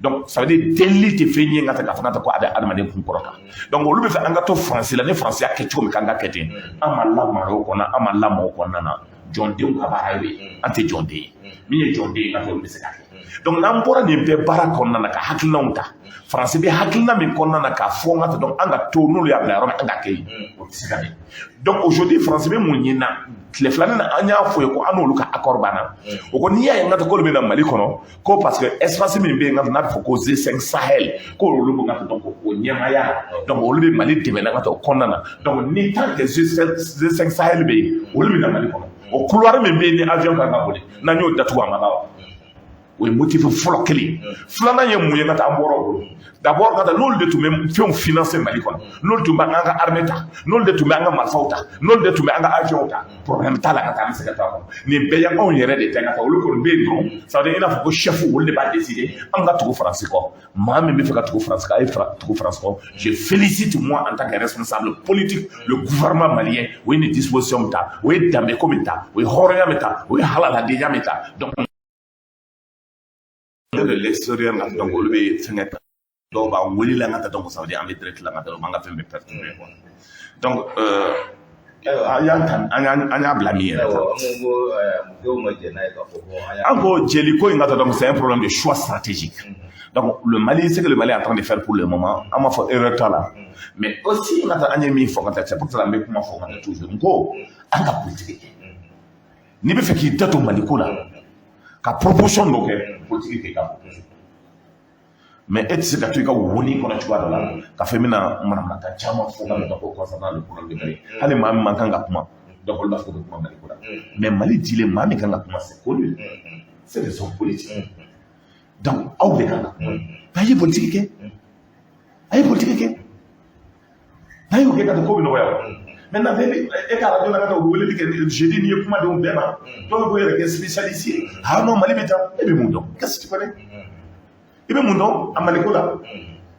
donc ça veut dire delili tɛ fɛn ye nka ta k'a fɔ nka ta ko a bɛ adamaden kun kɔrɔ kan donc olu bɛ fɛ an ka to France la ni France y'a kɛ cogo min k'an ka kɛ ten an ma lamara o kɔnɔ an ma lamɔ o kɔnɔna na jɔndenw ka baara ye an tɛ jɔnden ye min ye jɔnden ye nka olu bɛ se ka kɛ donc n'an bɔra nin bɛɛ baara kɔnɔna na ka hakilinaw ta France bɛ hakilina min kɔnɔna na k'a fɔ nka ta donc an ka to n'olu y'a bila yɔrɔ min an ka kɛ yen o tɛ se ka kɛ donc aujourd'hui France bɛ mun ɲini na tile filanan na an y'a fɔ ye ko an n'olu ka accord banna o ko n'i y'a ye nka ta k'olu bɛ na Mali kɔnɔ ko parce que espace min bɛ yen nka n'a bɛ fɔ ko Z5 Sahel k'olu bɛ nka ta donc o ɲɛmaaya donc olu bɛ Mali dɛmɛ na nka ta o kɔnɔna na donc ni tant que Z5 Sahel bɛ yen olu bɛ na Mali kɔnɔ o couloir min bɛ yen ni avion kan ka boli n'an y'o datugu a ma wa o ye motif fɔlɔ kelen filanan ye mun ye nka ta an bɔra o bolo d'abord nka ta n'olu de tun bɛ fɛnw financer Mali kɔnɔ n'olu tun bɛ an ka armée ta n'olu de tun bɛ an ka marifaw ta n'olu de tun bɛ an ka avion ta problème t'a la ka taa an bɛ se ka taa kɔnɔ nin bɛɛ ye anw yɛrɛ de tɛ nka ta olu kɔni bɛ yen dɔrɔn ça veut dire i n'a fɔ ko chef olu de b'a décider an ka tugu France kɔ maa min bɛ fɛ ka tugu France kɔ a ye tugu France kɔ je félicite moi en tant que responsable politique le gouvernement malien o ye nin disposition min ta o ye danbe ko min ta o ye hɔrɔnya min ta o ye halaladenya min ta donc de l'extérieur la donc olu bɛ fɛngɛ ta dɔw b'a wele la nka ta donc ça veut dire an bɛ direct la nka ta donc an ka fɛn bɛ perturber quoi donc an y'a bila min yɛrɛ an ko jeli ko in ka ta donc c'est un problème de choix stratégique donc le Mali c'est que le Mali est en train de faire pour le moment an b'a fɔ erreur t'a la mais aussi nka ta an ye min fɔ ka ta c'est pour ça an bɛ kuma fɔ ka ta toujours n ko an ka politique kɛ n'i bɛ fɛ k'i da to Mali ko la ka proposition dɔ kɛ politique kɛ ka bon mais e tɛ se ka to i ka woni kɔnɔ cogoya dɔ la ka fɔ i bɛna manamanakan caman fɔ ka bɛn o concernant le problème de Mali hali maa min man kan ka kuma donc olu b'a fɔ ko kuma Mali ko la mais Mali dilen maa min kan ka kuma c'est connu c'est des hommes politiques donc aw de kan ka kuma a ye politique kɛ a ye politique kɛ n'a y'o kɛ ka to ko bɛ nɔgɔya maintenant e ka radio la ka taa o weleli kɛ jeudi n'i ye kumadenw bɛɛ ma dɔw b'o yɛrɛ kɛ spécialiste ye ah non Mali bɛ tan e bɛ mun dɔn qu'est-ce que tu connais i bɛ mun dɔn a Mali ko la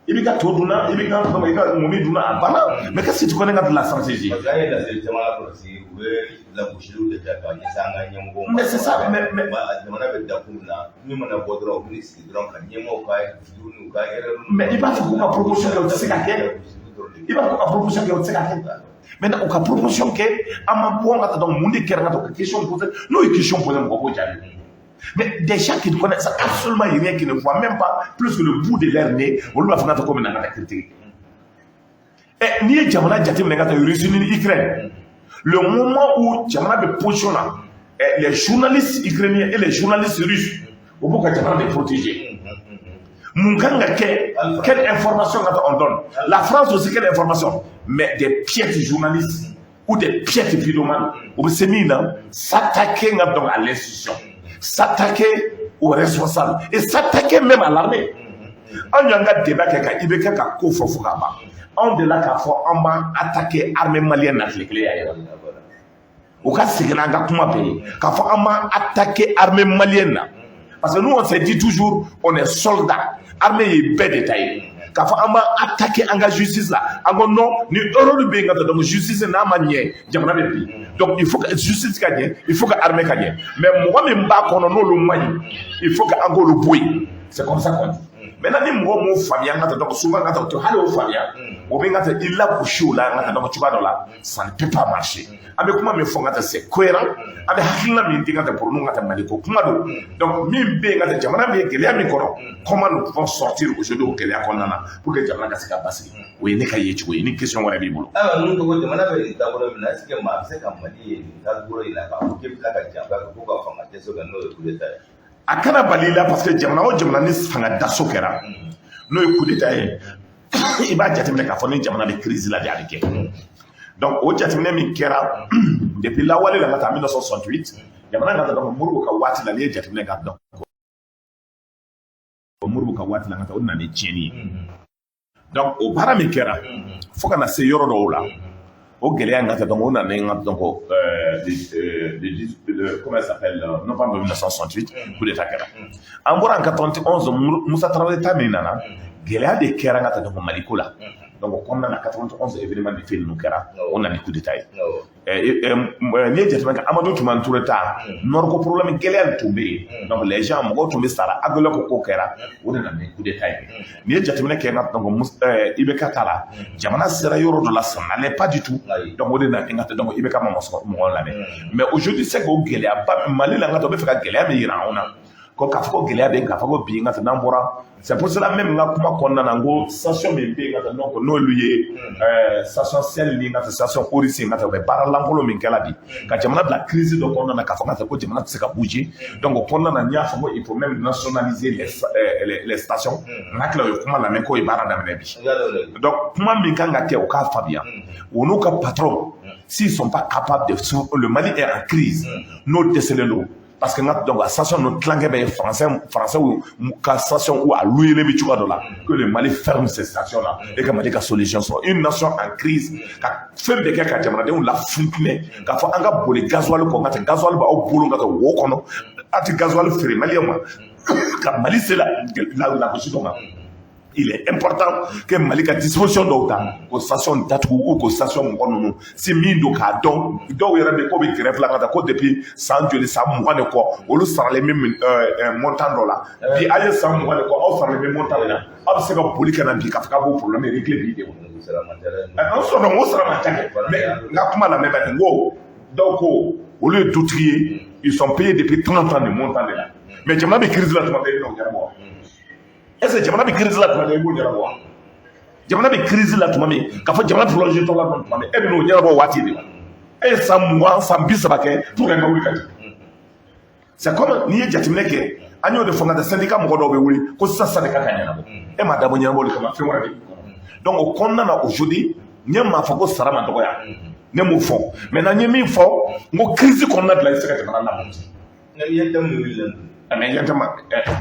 i b'i ka to dunna i b'i ka mɔni dunna a banna mais qu'est-ce que tu connais ka de la stratégie. parce que an ye laseli caman kɔlɔsi u bɛ lagosiliw de kɛ ka ɲɛsin an ka ɲɛmɔgɔw ma. mais c'est ça mais jamana bɛ dakun min na min mana bɔ dɔrɔn u bɛ n'i sigi dɔrɔn ka ɲɛmɔgɔw ka filiw n'u ka erreur. mais i b'a fɔ k'u ka proposition kɛ o tɛ se ka kɛ i b'a fɔ k'u ka proposition kɛ o tɛ se ka kɛ. maintenant u ka proposition kɛ an ma bɔ ka taa donc mun de kɛra ka to ka question poser n'o ye question poser mɔgɔ b'o jaabi mais des gens qui ne connaissent absolument rien qui ne voient même pas plus que le bout de leur nez olu b'a fɔ ka taa ko min na ka taa critiquer n'i ye jamana jateminɛ ka taa Russie ni Ukraine le moment où jamana bɛ position na les journalistes ukrainiens et les journalistes russes o b'u ka jamana de protéger mun kan ka kɛ quelle information on donne la France aussi quelle information mais des piètres journalistes ou des piètres vidomanes o bɛ se min na s'attaquer nga donc à l'institution s'attaquer aux responsables et s'attaquer même à l'armée an y'an ka débat kɛ ka i bɛ kɛ ka ko fɔ fo ka ban anw de la k'a fɔ an b'an attaquer armée malienne na tile kelen y'a yɛrɛ o ka segin n'an ka kuma bɛɛ ye k'a fɔ an b'an attaquer armée malienne na parce que nous on s'est dit toujours on est soldats armée ye bɛɛ de ta ye k'a fɔ an b'an attaquer an ka justice la an ko non ni erreur bɛ yen ka taa donc justice n'a ma ɲɛ jamana bɛ bin donc il faut que justice ka ɲɛ il faut que armée ka ɲɛ mais mɔgɔ min b'a kɔnɔ n'olu ma ɲi il faut que an k'olu bɔ yen c'est comme ça qu'on dit maintenant ni mɔgɔ m'o faamuya an ka taa donc souvent an ka taa hali o faamuya o bɛ n ka taa i lagosi o la an ka taa donc cogoya dɔ la ça ne peut pas marcher an bɛ kuma min fɔ n ka taa c'est cohérent an bɛ hakilina min di n ka taa pour nous ka taa Mali ko kuma don donc min bɛ yen ka taa jamana bɛ gɛlɛya min kɔnɔ comment nous pouvons sortir aujourd'hui o gɛlɛya kɔnɔna na pour que jamana ka se ka basigi o ye ne ka ye cogo ye ni question wɛrɛ b'i bolo. ayiwa ninnu ko jamana bɛ nin taabolo min na est-ce que maa bɛ se ka Mali ye nin taabolo in na k'a fɔ k'i bɛ tila ka janfa ko ka fanga dɛsɛ ka n'o ye coup d'état ye. a kana bali la parce que jamana o jamana ni fanga daso kɛra n'o ye coup d'état ye i b'a jateminɛ k'a fɔ ni jamana bɛ crise la de a bɛ kɛ donc o jateminɛ min kɛra depuis lawale la ka taa 1968 jamana ngata donc murbu ka wati la ne jatimne ka donc murbu ka wati la ngata on na ne tieni donc o bara mi kera fo kana se yoro do la o gele ngata donc on na ne ngata donc comment ça s'appelle novembre 1968 coup d'état kera en bora en 91 Moussa Traoré taminana gele de kera ngata donc malikola donc on a 91 événements de film nous kera on a des coups d'état ni jetman ka Amadou Toumane Touré ta norko problème gelen tombé donc les gens mo tombé sara agolo ko kera on a des coups d'état ni jetman ka ngata donc Ibeka Tala jamana sera yoro de la ça n'allait pas du tout donc on a ngata donc Ibeka mo la mais aujourd'hui c'est ko gele ba mali la ngata be fa gele me yira on a ko ka fako gele be ka fako bi ngata nambora c'est pour cela même là kuma konna nango station me be ngata donc no luye station celle ni ngata station orisi ngata be baralangolo min kala bi ka jamana de la crise donc on a ka fanga ko jamana se ka bouger donc konna na nya fako il faut même nationaliser les stations nakla yo kuma la men ko ibara da bi donc kuma min kanga ke o ka fabia ono ka patron s'ils sont pas capables de le Mali est en crise nos décelés parce que donc la station notre langue est français ou la station où à louer les bichous que le Mali ferme ces stations là et que Mali a solution sur une nation en crise ka fait des cas de on la fonctionner ka fa anga bolé gasoil ko ngata gasoil ba au boulot ngata wo kono ati gasoil free Mali ma ka Mali c'est la position là il est important que Mali a disposition d'autant aux stations d'Atou ou aux stations Moukonou. Si Mindo ka donc il doit y avoir des combats de grève là quand depuis 100 jours ça Moukonou de quoi au lieu de les mêmes montants là puis aller 100 Moukonou de quoi on sera les mêmes montants là après c'est que politique n'a pas qu'à vous problème régler vidéo on sera matériel mais là comment la même année donc au lieu d'outrier ils sont payés depuis 30 ans de montants là mais j'ai même crise là tout le monde est-ce que jamana bi crise la tuma de bo jara bo jamana bi crise la tuma mi ka fa jamana plongé to la tuma mi e bi no jara bo wati de e samwa sambi sabake pour nga wuli kati c'est comme ni jatimne ke anyo de fonga de syndicat mo do be wuli ko sa syndicat ka nyana bo e ma da bo nyana bo le kama fe wara de donc o konna na aujourd'hui nyama fa ko sarama to ya ne mo fo mais na nyemi fo ngo crise konna de la secrétaire na la mo ne yetam no wilan mais y'a tellement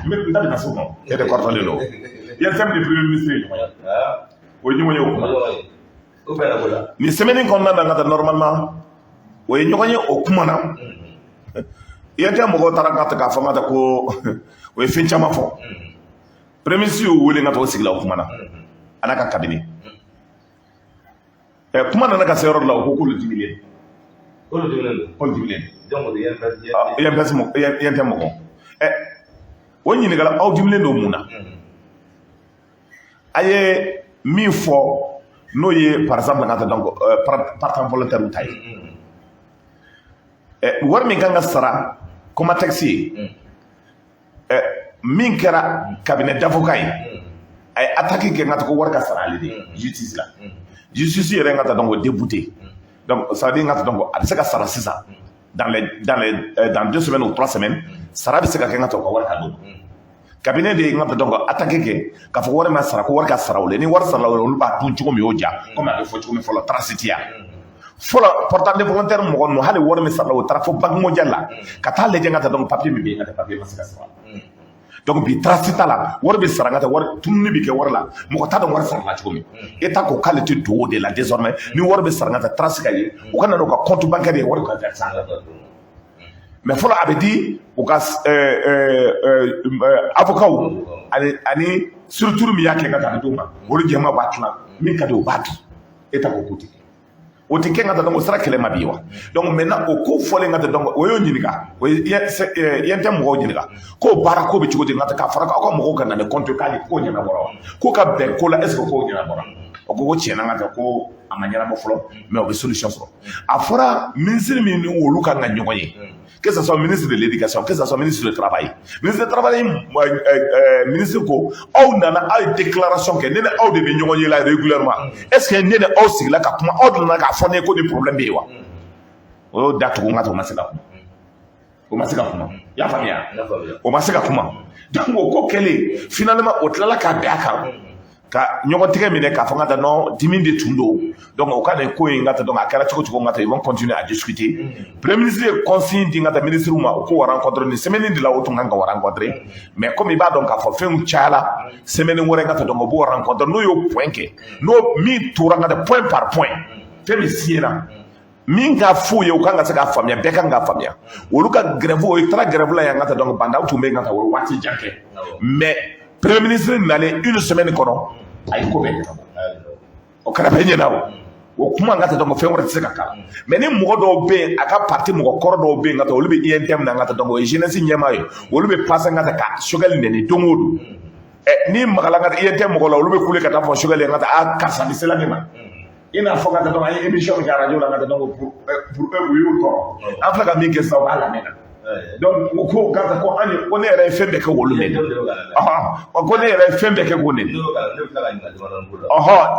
mais dans les façons il y a des corps de l'eau il y a tellement de premier ministre oui nous voyons ni semaine qu'on a dans normalement oui nous voyons au kumana il y a tellement de tarangata ka fama da ko oui fin chama fo premier ministre ou le ngato sigla au kumana anaka cabinet kumana naka sero la ko le 10 millions ko le 10 millions donc il y a tellement woni ni gala aw dimle do muna aye mi fo no ye par exemple ngata donc partant volontaire ou tay war mi ganga sara comme taxi min kera cabinet d'avocat ay attaquer ke ngata ko war ka sara ali justice la justice yere ngata donc débouté donc ça dit ngata donc c'est ka sara ça dans 2 semaines ou 3 semaines sara bi se ka kenga to ko war ka do cabinet de ngata donc attaquer ke ka fo war ma sara ko war ka sara wala ni war sara wala ba tun ci ko mi oja comme a fo ci ko mi fo la transitia fo la portant de volontaire mo no hale war mi sara o tra fo bag mo jalla ka ta le ngata donc papier mi be ngata papier ma se ka sara donc bi transita la war bi sara ngata war tunni bi ke war la mo ko ta do war sara la ci ko mi eta ko qualité do de la désormais ni war bi sara ngata transika yi o kana no ka compte bancaire war ko ta sara mais faut avait dit au cas avocat ani surtout mi yake ngata duma wori jema batla mi kado batu eta ko kuti o te kenga da ngo sara kele mabiwa donc maintenant o ko fole ngata donc o yo nyinika o yente mo nyinika ko bara ko be ci ko ngata ka fara ko mo ko kana ne compte kali ko nyana boro ko ka be ko la est ce ko nyana boro o ko tiena ngata ko amanyara mo folo mais o be solution so afora ministre mi ni wolu ka nganyoye que ce soit ministre de l'éducation, que ce soit ministre du travail. Ministre du travail, ministre ko, ou nana a déclaration que nene ou de binyonye là régulièrement. Est-ce que nene ou si là ka kuma ou nana ka fone ko des problèmes biwa. O datu ko ngata o masika kuma. O masika kuma. Ya famia. O masika kuma. Donc o ko kele finalement o tlala ka be aka. ka ɲɔgɔn tigɛ minɛ k'a fɔ n ka taa non dimi de tun don donc o ka nin ko in ka taa donc a kɛra cogo cogo n ka taa ils vont continuer à discuter premier ministre ye consigne di n ka taa ministre ma o ko wa rencontre ni semaine de la o tun kan ka wa rencontre mais comme i b'a dɔn k'a fɔ fɛnw cayala semaine wɛrɛ n ka taa donc o b'o rencontre n'o y'o point kɛ n'o min tora n ka taa point par point fɛn min siɲɛna min ka f'u ye u kan ka se k'a faamuya bɛɛ kan k'a faamuya olu ka grève o taara grève la yan n ka taa donc bandaw tun bɛ yen n ka taa o ye waati jan kɛ mais premier ministre nalen une semaine kɔnɔ a ye ko bɛɛ ɲɛnabɔ o kɛra bɛɛ ɲɛna o kuma n ka taa donc fɛn wɛrɛ tɛ se ka k'a la mais ni mɔgɔ dɔw bɛ yen a ka parti mɔgɔ kɔrɔ dɔw bɛ yen n ka taa olu bɛ INTM na n ka taa donc o ye jeunesse ɲɛmaa ye olu bɛ passer n ka taa ka Choguel nɛni don o don ni magala n ka taa INTM mɔgɔ la olu bɛ kule ka taa fɔ Choguel ye n ka taa karisa ni sela ne ma i n'a fɔ ka taa donc an ye émission kɛ radio la n ka taa donc pour eux u y'u tɔɔrɔ an filɛ ka min kɛ sisan o b'a lamɛn na donc u ko k'a ko an ye ko ne yɛrɛ ye fɛn bɛɛ kɛ wolo nɛni ko ne yɛrɛ ye fɛn bɛɛ kɛ k'o nɛni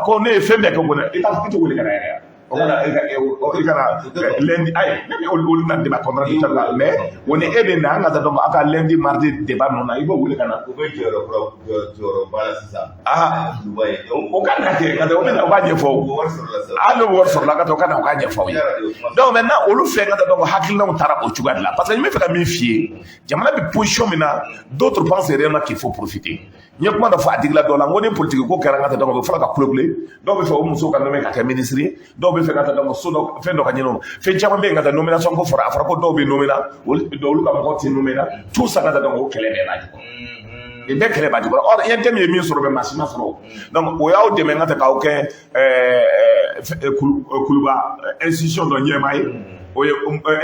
ko ne ye fɛn bɛɛ kɛ k'o nɛni i t'a wele ka na yɛrɛ o kana lundi ayi ne olu na débat contre la mais o ni e de na an ka taa donc a ka lundi mardi débat ninnu na i b'o wele ka na o bɛ jɔyɔrɔ ba la sisan o ka na kɛ ka taa o bɛ na o b'a ɲɛfɔ o hali n'o wari sɔrɔla ka taa o ka na o k'a ɲɛfɔ aw ye donc maintenant olu fɛ ka taa donc hakilinaw taara o cogoya de la parce que n bɛ fɛ ka min f'i ye jamana bɛ position min na d'autres pensent réellement qu'il faut profiter n ye kuma dɔ fɔ a digila dɔ la n ko ni politique ko kɛra n ka taa donc o bɛ fɔlɔ ka kule dɔw bɛ fɛ o musow ka nommé ka kɛ ministre ye dɔw bɛ fɛ ka taa donc so dɔ fɛn dɔ ka ɲinɛ fɛn caman bɛ yen ka taa nomination ko fɔra a fɔra ko dɔw bɛ nommé la olu ka mɔgɔw tɛ nommé la tout ça ka taa donc o kɛlɛ bɛɛ b'a jukɔrɔ nin bɛɛ kɛlɛ b'a jukɔrɔ or INTM ye min sɔrɔ bɛ maa si ma sɔrɔ donc o y'aw dɛmɛ n ka taa k'aw kɛ kuluba institution dɔ ɲɛmaa ye o ye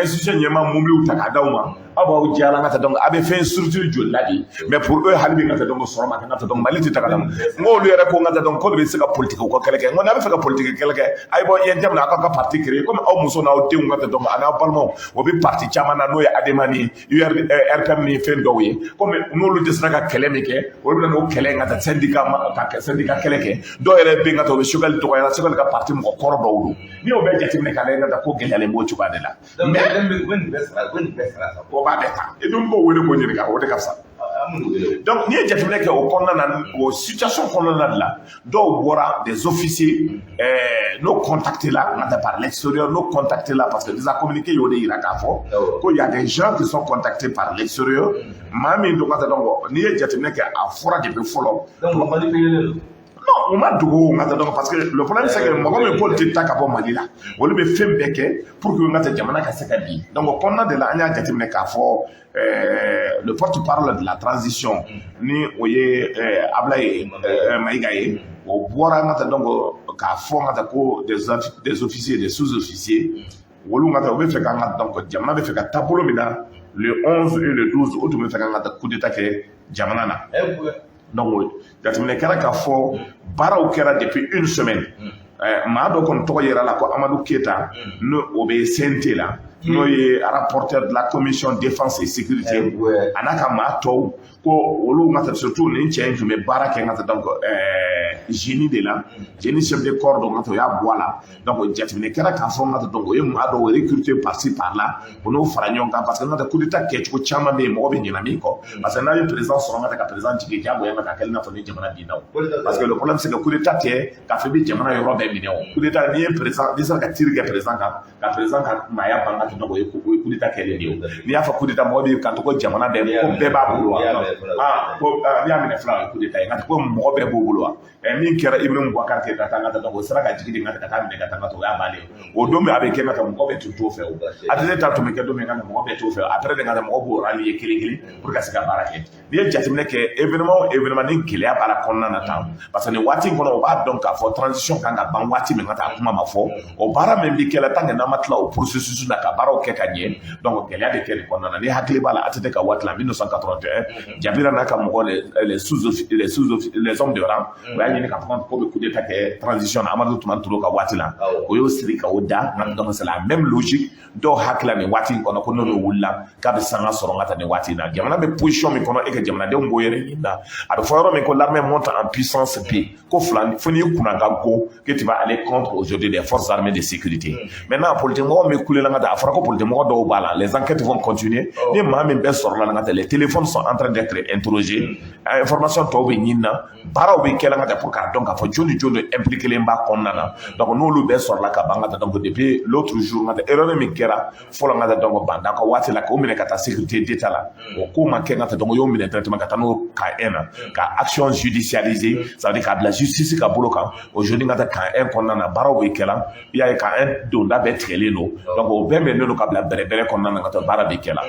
institution ɲɛmaa mobiliw ta k'a d'aw ma aw b'aw jɛyala n ka taa donc a bɛ fɛn structure joli la de mais pour eux hali bi n ka taa donc sɔrɔ ma kɛ n ka taa donc Mali tɛ taga la n ko olu yɛrɛ ko n ka taa donc k'olu bɛ se ka politique u ka kɛlɛ kɛ n ko n'a bɛ fɛ ka politique kɛlɛ kɛ a ye bɔ INTM na aw ka parti créer comme aw muso n'aw denw ka taa donc a n'aw balimaw o bɛ parti caman na n'o ye ADEMA ni URPM ni fɛn dɔw ye comme n'olu tɛ sera ka kɛlɛ min kɛ olu bɛ na o kɛlɛ in ka taa syndicat kɛlɛ kɛ dɔw yɛrɛ bɛ yen ka taa o bɛ Choguel dɔgɔya Choguel ka parti mɔgɔ kɔrɔ dɔw don n'i y'o bɛɛ jateminɛ k'a lajɛ n ka taa ko gɛlɛyalen b'o cogoya de la mais o b'a bɛɛ ta i dun b'o wele k'o ɲininka o de ka fisa donc n'i ye jateminɛ kɛ o kɔnɔna na o situation kɔnɔna de la dɔw bɔra des officiers n'o contacté la n ka taa par l'extérieur n'o contacté la parce que déjà communiqué y'o de yira k'a fɔ ko y a des gens qui sont contactés par l'extérieur maa min don ka taa donc n'i ye jateminɛ kɛ a fɔra depuis fɔlɔ non o ma dogo n ka taa donc parce que le problème c'est que mɔgɔ min politique ta ka bɔ Mali la olu bɛ fɛn bɛɛ kɛ pour que n ka taa jamana ka se ka di donc o kɔnɔna de la an y'a jateminɛ k'a fɔ le porte-parole de la transition ni o ye Ablaye Maïga ye o bɔra n ka taa donc k'a fɔ n ka taa ko des officiers des sous-officiers olu n ka taa o bɛ fɛ k'an ka donc jamana bɛ fɛ ka taabolo min na le 11 et le 12 o tun bɛ fɛ k'an ka taa coup d'état kɛ jamana na donc jateminɛ kɛra k'a fɔ baaraw kɛra depuis une semaine maa dɔ kɔni tɔgɔ yera la ko Amadou Keita n'o o bɛ CNT la n'o ye rapporteur de la commission défense et sécurité a n'a ka maa tɔw ko olu n ka taa surtout nin cɛ in tun bɛ baara kɛ n ka taa donc génie de la génie chef de corps dɔ n ka taa o y'a bɔ a la donc jateminɛ kɛra k'a fɔ n ka taa donc o ye maa dɔw recruté par ci par là o n'o fara ɲɔgɔn kan parce que n ka taa coup d'état kɛcogo caman bɛ yen mɔgɔ bɛ ɲinɛ min kɔ parce que n'a ye président sɔrɔ n ka taa ka président jigin diyagoya ma k'a kɛ i n'a fɔ ni jamana binna o parce que le problème c'est que coup d'état tɛ k'a fɔ i bɛ jamana yɔrɔ bɛɛ minɛ o coup d'état n'i ye président n'i sera ka kiiri kɛ président kan ka président ka maaya ban ka donc o ye coup d'état kɛlen de ye o n'i y'a fɔ coup d'état mɔgɔ b'i kanto ko jamana bɛɛ ko bɛɛ b'a bolo wa ko n'i y'a minɛ fila ye coup d'état ye nka ko mɔgɔ bɛɛ b'o bolo wa min kɛra Ibrahim Boubacar Keita ka taa donc o sera ka jigin de n ka taa minɛ ka taa n ka taa o y'a bannen o don min a bɛ kɛ n ka taa mɔgɔ bɛɛ tun t'o fɛ o ATT ta tun bɛ kɛ don min n ka taa mɔgɔ bɛɛ t'o fɛ après de n ka taa mɔgɔ b'o rallier kelen kelen pour ka se ka baara kɛ n'i ye jateminɛ kɛ événement ni gɛlɛya b'a la kɔnɔna na tan parce que nin waati in kɔnɔ o b'a dɔn k'a fɔ transition kan ka ban waati min ka taa kuma ma fɔ o baara min bɛ kɛ la tant que n'an ma tila o processus na ka baaraw kɛ ka ɲɛ donc gɛlɛya bɛ kɛ nin kɔnɔna na ni hakili b'a la ATT ka waati la 1981 Jabira n'a ka mɔgɔ les hommes de rang o y'a ɲini k'a fɔ ko bɛ coup d'état kɛ transition na Amadou Toumani Touré ka waati la o y'o siri ka o da donc c'est la même logique do hakla ni wati kono ko no wulla ka be sanga soronga ni wati na jamana be position mi kono e ke jamana de ngoyere inda ado foro mi ko l'armée monte en puissance puis ko flan foni kunanga go que tu vas aller contre aujourd'hui des forces armées de sécurité maintenant politique mo me kule la ngata afra ko politique mo do bala les enquêtes vont continuer ni ma mi be sorla la ngata les téléphones sont en train d'être interrogés information to be nyina bara be kela ngata pour ka donc afo joni impliquer les mba konnana donc no lu be sorla ka bangata donc depuis l'autre jour ngata erreur mi kera folo ngata donc banda ko wati la ko mine kata sécurité d'état la ko ma ngata donc yo mine traitement kata no ka ena ka action judicialisée ça veut dire que la justice ka boloka aujourd'hui ngata ka en konnana bara be kela ya ka en donda be treleno donc o be menno ka bla bere konnana ngata bara be kela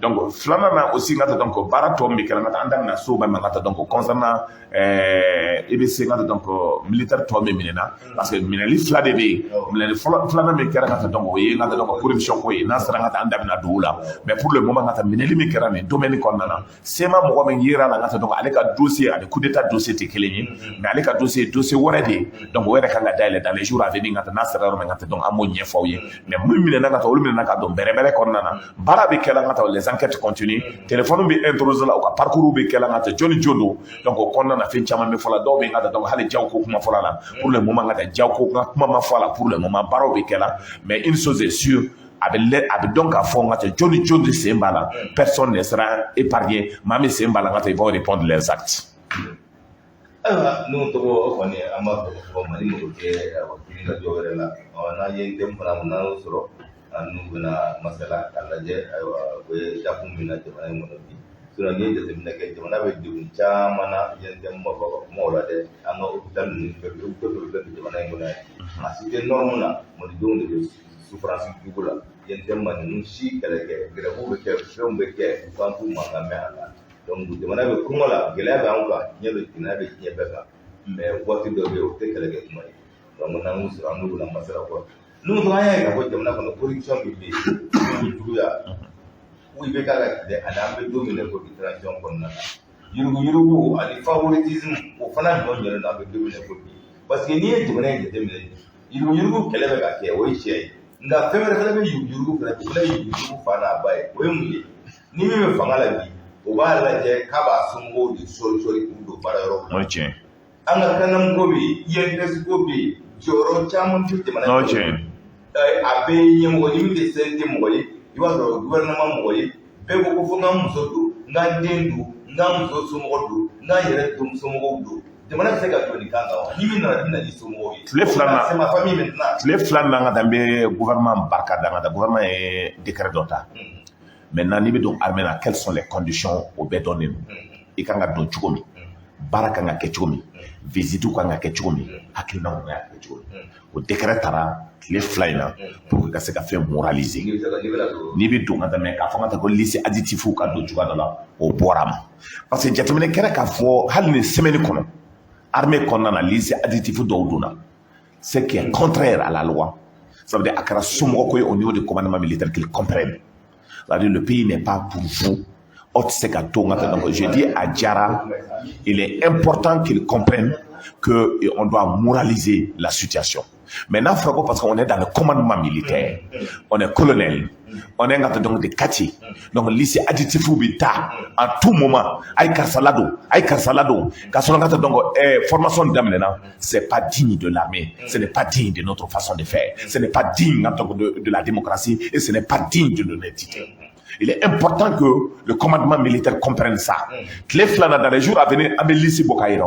donc flamana aussi ngata donc bara to mi kela ngata andam na so ba ngata donc concernant EBC ngata donc militaire to me minena parce que mineli flade be mineli flana me kera ngata donc ye ngata donc corruption ko ye nasara ngata andam na doula mais pour le moment ngata mineli me kera me domaine konnana sema mo ko men yira la ngata donc ale ka dossier ale coup d'état dossier te keleni mais ale ka dossier worede donc wede kanga daile dans les jours à venir ngata nasara ro ngata donc amo nyefo ye mais mu minena ngata olu minena ka donc bere konnana bara be kela ngata les enquêtes continuent téléphone bi introduire la ko parcours be kela ngata joni jondo donc konnana fin chama me fola do be ngata donc hale jaw ko kuma fola la pour le moment ngata jaw ko kuma ma fola pour le moment baro be kela mais une chose est sûre avec donc à fond ngata joni sembala personne ne sera épargné mami sembala ngata ils vont répondre leurs actes nous to ko ni ama ko mari mo ke wakili la jogere la na yen dem fana na soro anu bena masala kala je ko japum bina je mana mo bi sura ni je bina ke je mana be du chamana yen dem mo la de anga hospital ni be je mana mo na asite normala mo di donde de souffrance dugula yen dem man ni shi kala ke grabo be ke shom be ke fantu manga me ala donc jamana be kumola gele ba anka nyebe kinabe nyebe ka mais wati do be o te kala ke kuma donc na musu anu la masala ko nu to aya ka ko jamana ko corruption bi duya wi be kala de adam be domine ko transition kon na yurugu ali favoritisme o fana do nyere na be domine ko bi parce que ni jamana de demine yurugu kele be ka ke o ishi nga femere kala be yurugu kala yurugu fana bai o mu ni me fangala bi o ba la je kaba sungo di sori kudo bara ro okay anga kanam gobi yente gobi joro chamun tuti mana okay abe yemo ni de sente mo yi iwazo gouvernement mo yi be ko funga musodo nga dendu nga musoso mo do nga yere dum so mo do de mana se ga to ni kanga ni min na dina di so mo yi les flana c'est ma famille maintenant les flana nga dambe gouvernement barka da gouvernement est décret d'ota maintenant ni be donc armée na quelles sont les conditions au bétonné et kanga don chukomi baraka nga ke chukomi visite ko nga ke chukomi hakina nga ke chukomi au décret tara les flyna pour que ça fait moraliser ni be donc ngata ka fanga ta ko lycée additif ka do chuka la au boram parce que jatumene kera ka fo hal ni semaine kono armée kono na lycée additif do duna ce qui est contraire à la loi ça veut dire akara sumo ko au niveau du commandement militaire qu'ils comprennent. C'est-à-dire le pays n'est pas pour vous. Donc je dis à Diarra, il est important qu'il comprenne qu'on doit moraliser la situation. Maintenant, Franco, parce qu'on est dans le commandement militaire, on est colonel, on est donc des quartiers. Donc, lycée additif ou bita, en tout moment, aïe karsalado, donc, formation d'amenena, c'est pas digne de l'armée, ce n'est pas digne de notre façon de faire, ce n'est pas digne de la démocratie et ce n'est pas digne de l'honnêteté. Il est important que le commandement militaire comprenne ça. Les flânes dans les jours à venir, à lycée Bokaïra.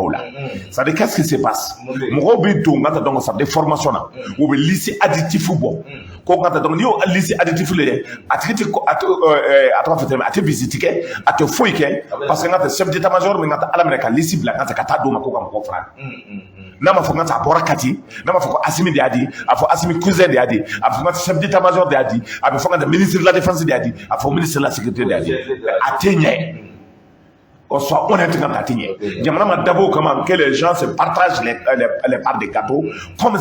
Ça veut dire qu'est-ce qui se passe? Mon bito, on a donc ça des formations là. Ou le lycée additif ou bon. Quand on a donc le lycée additif le, à te visiter, à te fouiller, parce que on a chef d'état-major, mais on a à l'Amérique lycée blanc, on a kata doma ko kam ko frère. Nama fo ngata borakati, nama fo Assimi de adi, afo Assimi cousin de adi, afo ngata chef d'état-major de adi, afo ngata ministre de la défense de adi, afo ministre de la sécurité de adi. Atteigné. qu'on soit honnête quand t'as tigné. Jamana d'abord comment que les gens se partagent les parts des gâteaux comme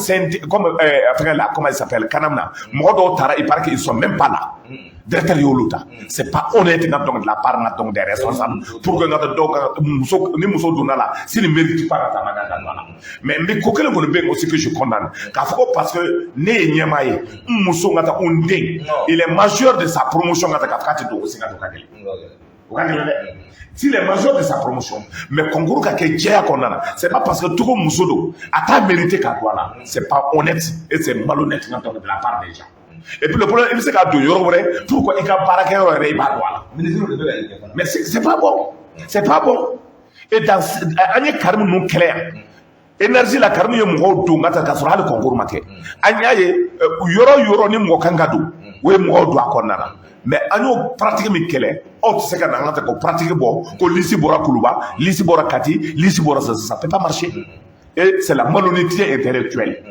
comment il s'appelle Kanamna. Modo Tara il paraît qu'ils sont même pas là. Directeur Yoluta. C'est pas honnête donc de la part donc des responsables pour que notre donc ni muso donala s'il ne mérite pas ta manana. Mais coquel vous le aussi que je condamne. Parce que né Nyamaye muso ngata undé il est majeur de sa promotion ngata kafkati do aussi ngata kageli. S'il est majeur de sa promotion, mais Congo Kake Djea Konana, c'est pas parce que tout le monde a pas mérité qu'à toi là. C'est pas honnête et c'est malhonnête de la part des gens. Et puis le problème, il c'est qu'à deux euros, pourquoi il y a pas mais c'est pas bon. C'est pas bon. Et dans un carme non clair. Énergie la carme yo mo do ngata ka sura le Congo make. Anya ye euro ni mo kangado. We mo do akonana. Mais on pratique mi kele on sait que dans ko pratique bon ko lisi bora kuluba lisi bora kati lisi bora ça peut pas marcher et c'est la malhonnêteté intellectuelle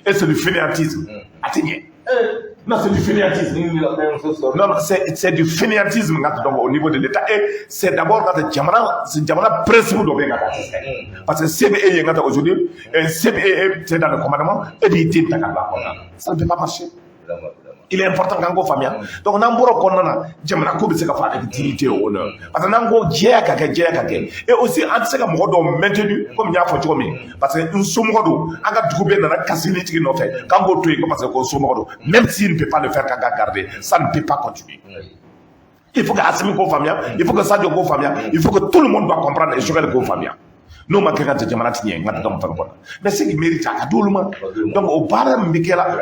et c'est du fainéantisme non c'est du fainéantisme non c'est du fainéantisme donc au niveau de l'État et c'est d'abord quand c'est jamana principe de bien parce que CBE est aujourd'hui CBE c'est dans le commandement et il ça ne peut pas marcher. Il est important qu'on fasse bien. Donc, on a un bon qu'on j'aimerais qu'on puisse faire avec dignité au honneur. Parce que on a un bon et aussi, on sait qu'on doit maintenir comme il y a fait parce que nous sommes on a trouvé dans la cassine qui nous fait. Quand on trouve parce qu'on sommes même s'il ne peut pas le faire qu'à garder, ça ne peut pas continuer. Il faut que Assimi go famia, il faut que Sadio go famia, il faut que tout le monde doit comprendre et Joël go famia. Nous manquons de Jamanatien, mais c'est qu'il mérite à Kadoulman. Donc, au parlement Mikela,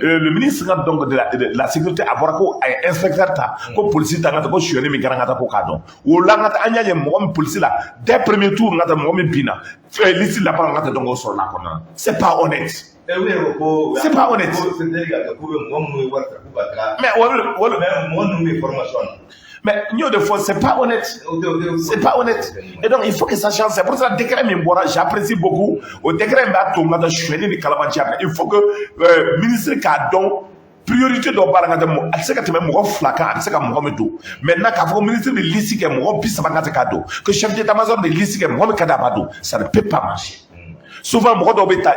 le ministre donc de la sécurité à Borako est inspecteur, comme policier dans notre poche, je n'ai pas pour cadeau. Ou là, Anya, mon policier là, dès le premier tour, notre moment bina, l'ici là, on donc sur la commande. C'est pas honnête. C'est pas honnête. Mais nous de fois c'est pas honnête. C'est pas honnête. Et donc il faut que ça change. C'est pour ça que le décret Mimbora, j'apprécie beaucoup. Au décret Mbatomla de Chouéné de Kalamantia, il faut que le ministre Kadon priorité de Barangamo, elle sait que tu m'as mon flaca, elle sait que mon tout. Maintenant qu'avant le ministre de l'ICI que mon pisse à cadeau, que chef d'état-major de l'ICI que mon cadabado, ça ne peut pas marcher. Souvent,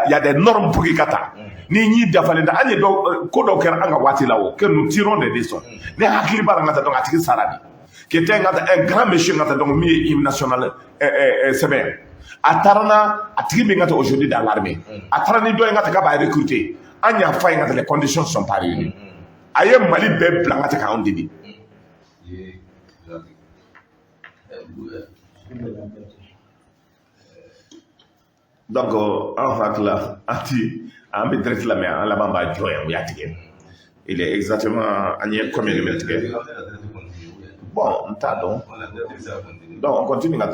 il y a des normes pour les kata. Ni d'afalenda, ani donc, kodoker anga wati là-haut, que nous tirons des leçons. Ne hakili barangata donc atiki saradi. Qui était un grand monsieur ngata donc mi hymne national semaine. Atarana atiki bengata aujourd'hui dans l'armée. Atarani do ngata ka ba recruter. Anya fa ngata les conditions sont pas réunies. Aye mali be blangata ka on didi. Donc en fait là, il est exactement combien de mètres. Bon, donc on continue donc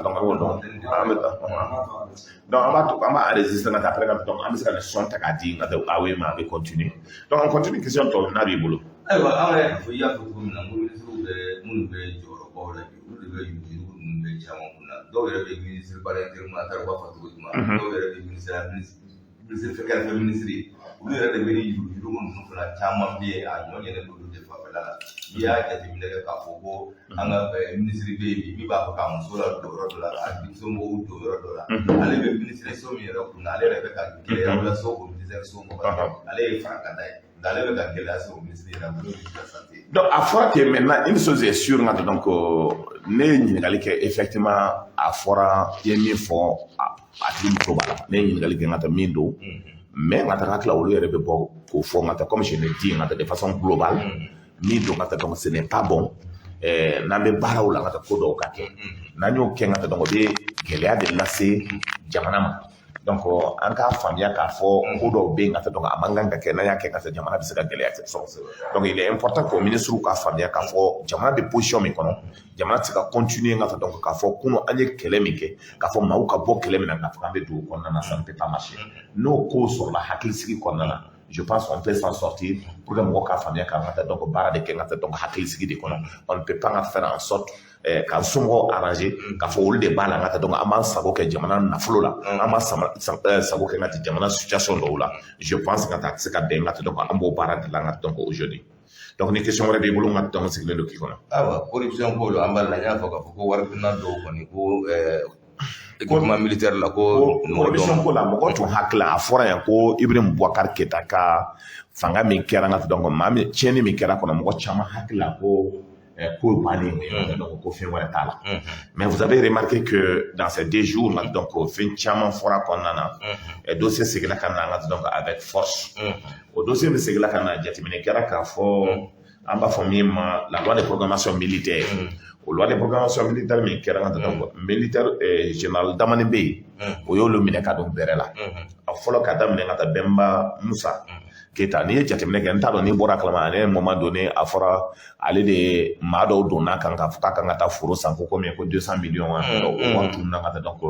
on va résister après donc on va le son takadi on continue. Donc on continue question to na ribulo. Donc, à fois que maintenant, une chose est sûre, donc, effectivement, à fora, il y a mis fort à Tim Probala, mais on a comme je l'ai dit, de façon globale, donc ce n'est pas bon. N'ambe bara ou la kodo kake. Nanyo kenga donc de gelea de lasser jamanama. Donc en cas famille ka fo kodo benga donc amanganga ke nanya kenga sa jamana bisaka gelea so. Donc il est important que ministre ka famille ka fo jamana de position me kono. Jamana tika continuer ngata donc ka fo kuno anye kelemike ka fo mauka bo kelemina ka fambe do konna ça ne peut pas marcher. No ko sur la hakilsiki konna. Je pense qu'on peut s'en sortir pour que mon famille donc bara de kengata donc hakili sigi de kono. On ne peut pas faire en sorte qu'en somo arrangé qu'à faut de bala ngata donc aman sabo ke jamana na flow là aman sabo ke ngata jamana situation là. Je pense que c'est ka ngata donc ambo bara de la ngata donc aujourd'hui. donc ni question wala be bulu ngat donc c'est le qui kono awa corruption ko lo ambal na nya faka ko war na do ko ni ko équipement militaire la ko corruption ko la mo ko to hakla afora ya ko Ibrahim Boubacar Keita ka fanga min kera ngat donc mami cheni min kera kono mo chama hakla ko pour parler donc ko fin wala tala mais vous avez remarqué que dans ces 2 jours donc fin chama fora konana et dossier c'est que la kana donc avec force au dossier c'est que la kana jatimine kera ka fo amba famima la loi de programmation militaire au loi de programmation militaire mais kera donc militaire général Damani Bey o yo lo mineka donc berela a folo ka damine ngata Bemba Moussa Keita ni jatimine ke ntado ni bora klama à un moment donné a fora aller de mado dona kan ka fuka kan ta furo sanko ko 200 millions o wa tunna ngata donc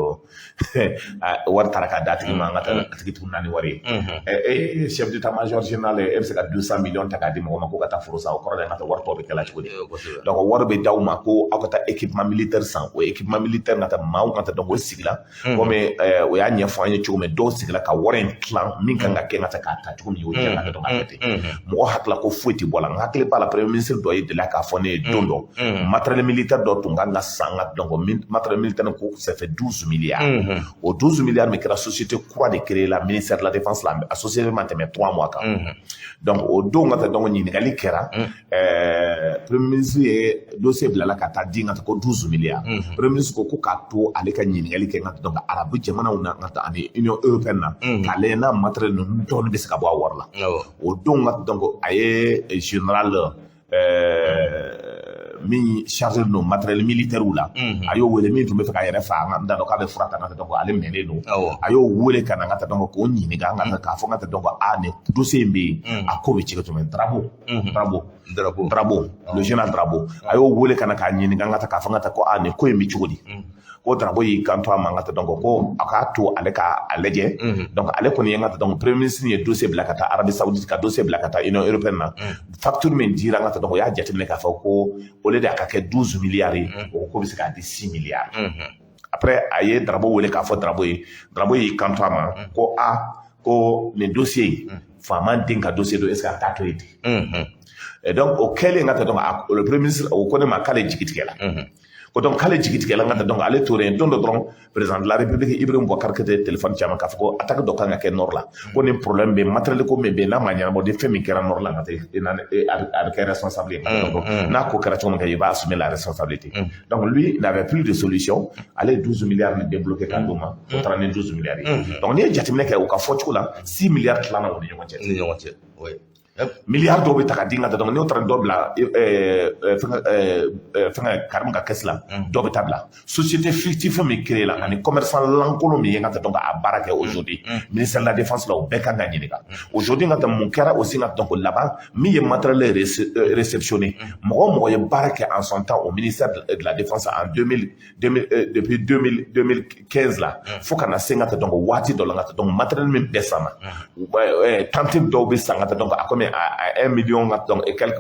war taraka dati ma ngata tigi tunna ni wari chef d'état-major général e se ka 200 millions taka di mo ko ta furo sa ko ro ngata war to be kala chudi donc war be dawma ko akota équipement militaire sans o équipement militaire ngata maw ngata donc o sigla comme o ya nya fanya chume do sigla ka warren clan min kan ga ke ngata ka ta chumi o ngata donc akete mo hakla ko fueti bola ngakle bala premier ministre do de la kafone dondo matériel militaire do tunganga sanga donc matériel militaire ko ça fait 12 milliards au 12 milliards mais que la société croit de créer la ministère de la défense la associé mais 3 mois quand donc au do ngata donc ni ngali kera premier ministre et dossier bla la kata dinga ko 12 milliards premier ministre ko ka to ale ka ni ngali ke ngata donc arabu jamana una ngata ani union européenne ka lena matériel no to be ska bo warla au do ngata donc aye général mi chargé no matériel militaire ou là ayo wele mi to me faka yere fa ngam do ka be furata ngata donc ale mene no ayo wele kana ngata donc ko ni ni ngata ka fo ngata donc a ne dossier mbi a ko be ci to men Drabo le général Drabo ayo wele kana ka ni ngata ka fo ngata ko a ne ko mi chugodi ko Drabo yi kanto amangata donc ko aka to ale ka aleje donc ale ko ni ngata donc premier ministre ni dossier blakata Arabie Saoudite ka dossier blakata Union européenne facture men dira ngata donc ya jatine ka fa ko ole de aka ke 12 milliards ko bi ka 6 milliards après aye Drabo wele ka fa Drabo yi kanto ama ko ko les dossiers faman dinka dossier do est-ce ka traité et donc au quel ngata donc le premier ministre o ko ne ma kale jikitikela ko donc kale jikitikela ngata donc ale touré don don président de la république Ibrahim Boubacar Keita téléphone chama ka ko attaque do kan ke nord la ko ni problème be matériel ko me be na manya mo de femi kera nord la ngata avec responsabilité donc na ko kera chama ka va assumer la responsabilité donc lui n'avait plus de solution aller 12 milliards débloquer kandoma pour 12 milliards donc ni jatimine ka o ka fotu la 6 milliards klana woni yonche oui milliard do be taka dinga donc ni otran dobla fanga karanga kesla do be tabla société fictive me créer la ani commerçant lankolo mi ngata donc a baraka aujourd'hui ministère de la défense là be kanga ni ka aujourd'hui ngata mon kera aussi ngata donc là-bas mi ye matériel réceptionné mo ye baraka en son temps au ministère de la défense en depuis 2015 là faut kana ngata donc wati do ngata donc matériel même besama tantine do be ngata donc à 1 million donc et quelques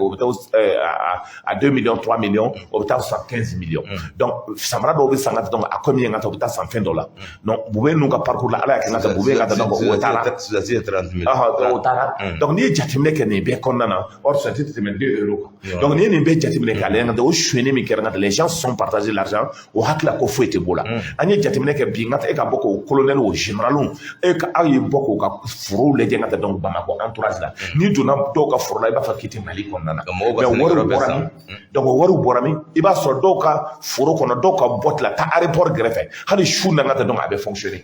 à 2 millions 3 millions au total 115 millions donc ça m'a donné ça donc à combien ngata au total $120 donc vous pouvez nous parcours là ala ngata vous pouvez ngata donc au total 30 000 donc ni jatimne ke ni be konnana or ça titre mais 2 euros donc ni be jatimne ke ala ngata o chwene mi ke ngata les gens sont partagés l'argent au hakla ko fouete bola ani jatimne ke bi ngata e ka boko colonel au général e ka ayi boko ka furu le ngata donc Bamako entourage là ni dona do ka furu la iba fa kiti Mali konnana donc waru borami iba so do ka furu kono do ka bot la ta aéroport greffe hali shuna ngata donc abe fonctionner